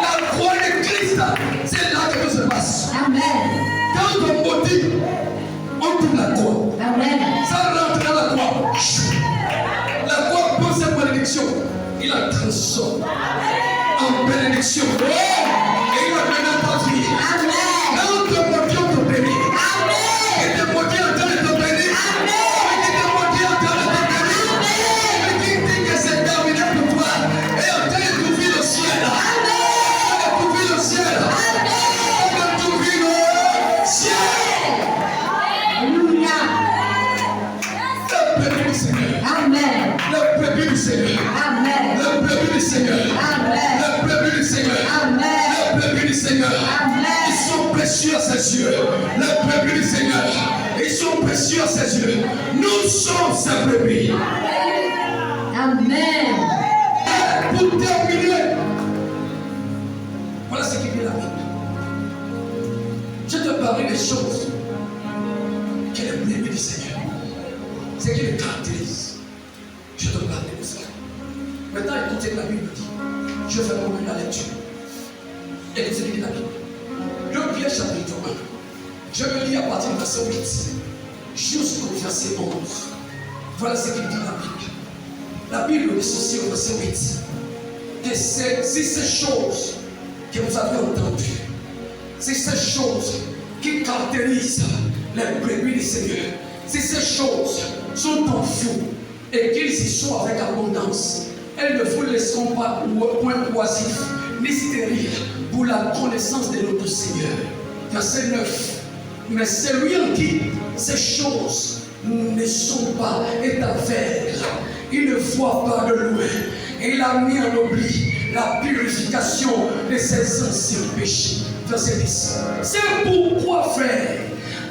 La croix de Christ, c'est là que tout se passe. Quand on maudit, on tourne la croix. Ça rentre dans la croix. La croix pose cette malédiction. Il la transforme en bénédiction. Et il va donner ta vie. Quand te maudit, on te bénit. Et te maudit en train de te bénir. Et te maudit en train de te bénir. Et qui dit que c'est terminé pour toi. Et en train de t'ouvrir le ciel. En train de t'ouvrir le ciel. En train de t'ouvrir le ciel. Alléluia. Le peuple du Seigneur. Amen. Le peuple du Seigneur. Amen. Le peuple du Seigneur. Amen. Le peuple du Seigneur. Amen. Le peuple du Seigneur. Amen. Ils sont précieux à ses yeux. Le peuple du Seigneur. Ils sont précieux à ses yeux. Nous sommes ses brebis. Amen. Pour terminer, voilà ce qui dit la Bible. Je te parle des choses qui est le brebis du Seigneur. Ce qui le caractérise. Je te parle de ça. Maintenant, écoutez ce que la Bible dit. Je vais vous la lecture. Écoutez ce que dit la Bible. Le Pierre chapitre 1. Je vais lire à partir du verset 8 jusqu'au verset 11. Voilà ce qu'il dit la Bible. La Bible dit ceci au verset 8. Que si ces choses que vous avez entendues, c'est ces choses qui caractérisent les brebis du Seigneur, si ces choses sont en vous et qu'ils y sont avec abondance, elles ne vous laisseront pas point oisif ni stérile pour la connaissance de notre Seigneur. Verset 9. Mais celui en qui ces choses ne sont pas est aveugle, il ne voit pas de loin, et il a mis en oubli la purification de ses anciens péchés. Verset 10. C'est pourquoi, frère,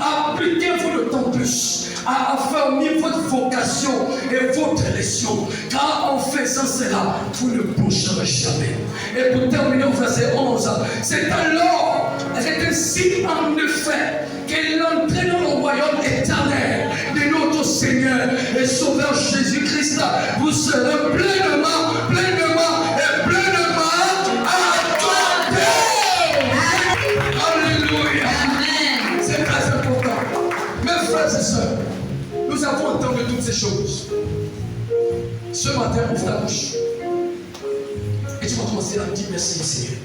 appliquez-vous le temps plus à affermir votre vocation et votre élection, car en faisant cela, vous ne bougerez jamais. Et pour terminer au verset 11, c'est ainsi en effet que l'entrée dans le royaume éternel de notre Seigneur et Sauveur Jésus-Christ, vous serez pleinement et pleinement accordés. Alléluia. Amen. C'est très important. Mes frères et sœurs, nous avons entendu toutes ces choses. Ce matin, ouvre ta bouche. Et tu vas commencer à dire merci au Seigneur.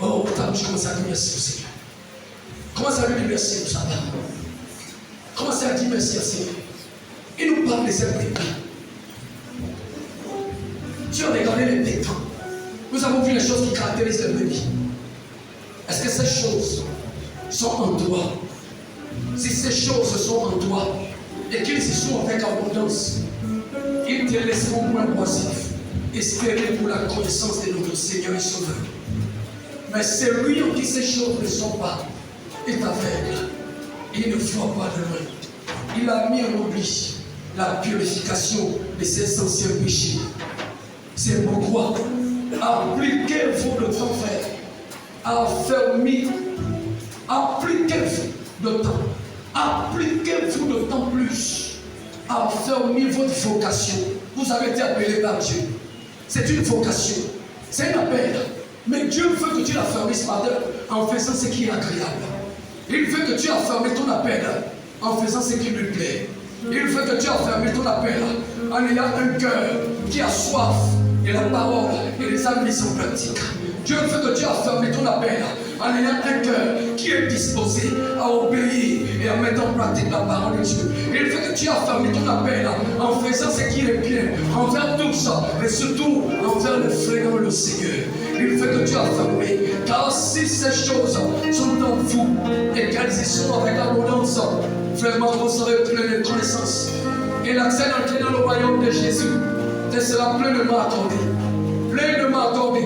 Oh, ta bouche commence à dire merci au Seigneur. Commence à lui dire merci pour sa parole. Commence à dire merci au Seigneur. Il nous parle de cette brebis. Tu as regardé les détails. Nous avons vu les choses qui caractérisent les brebis. Est-ce que ces choses sont en toi? Si ces choses sont en toi et qu'ils y sont avec abondance, ils te laisseront moins oisif, espérer pour la connaissance de notre Seigneur et Sauveur. Mais celui en qui ces choses ne sont pas est aveugle. Il ne voit pas de loin. Il a mis en oubli la purification de ses anciens péchés. C'est pourquoi appliquez-vous le temps, frère, affermis. Appliquez-vous le temps. Appliquez-vous le temps plus. Affermis votre vocation. Vous avez été appelé par Dieu. C'est une vocation. C'est un appel. Mais Dieu veut que tu l'affermisses en faisant ce qui est agréable. Il veut que tu affermes ton appel en faisant ce qui lui plaît. Il veut que tu affermes ton appel en ayant un cœur qui a soif de la parole et les a mis en pratique. Dieu fait que tu as fermé ton appel en ayant un cœur qui est disposé à obéir et à mettre en pratique la parole de Dieu. Il fait que tu as fermé ton appel en faisant ce qui est bien envers tous et surtout envers le frère le Seigneur. Il fait que tu as fermé, car si ces choses sont en vous et qu'elles y sont avec abondance, vraiment vous serez plein de connaissances. Et l'accès d'entrer dans le royaume de Jésus te sera pleinement accordé. Pleinement accordé.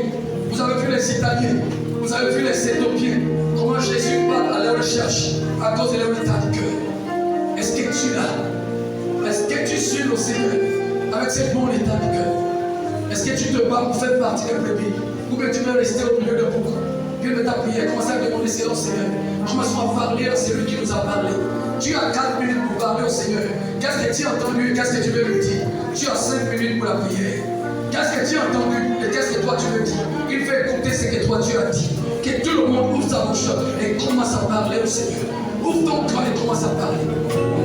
Vous avez vu les Italiens, vous avez vu les Éthiopiens, comment Jésus part à leur recherche à cause de leur état de cœur. Est-ce que tu es là? Est-ce que tu suis le Seigneur avec ce bon état de cœur? Est-ce que tu te bats pour faire partie des brebis? Ou que tu veux rester au milieu de beaucoup? Viens de ta prière, commence à demander c'est au Seigneur. Commence à parler à celui qui nous a parlé. Tu as 4 minutes pour parler au Seigneur. Qu'est-ce que tu as entendu et qu'est-ce que tu veux lui dire? Tu as 5 minutes pour la prière. Qu'est-ce que tu as entendu et qu'est-ce que toi tu veux dire? Il fait écouter ce que toi tu as dit. Que tout le monde ouvre sa bouche et commence à parler au Seigneur. Ouvre ton cœur et commence à parler.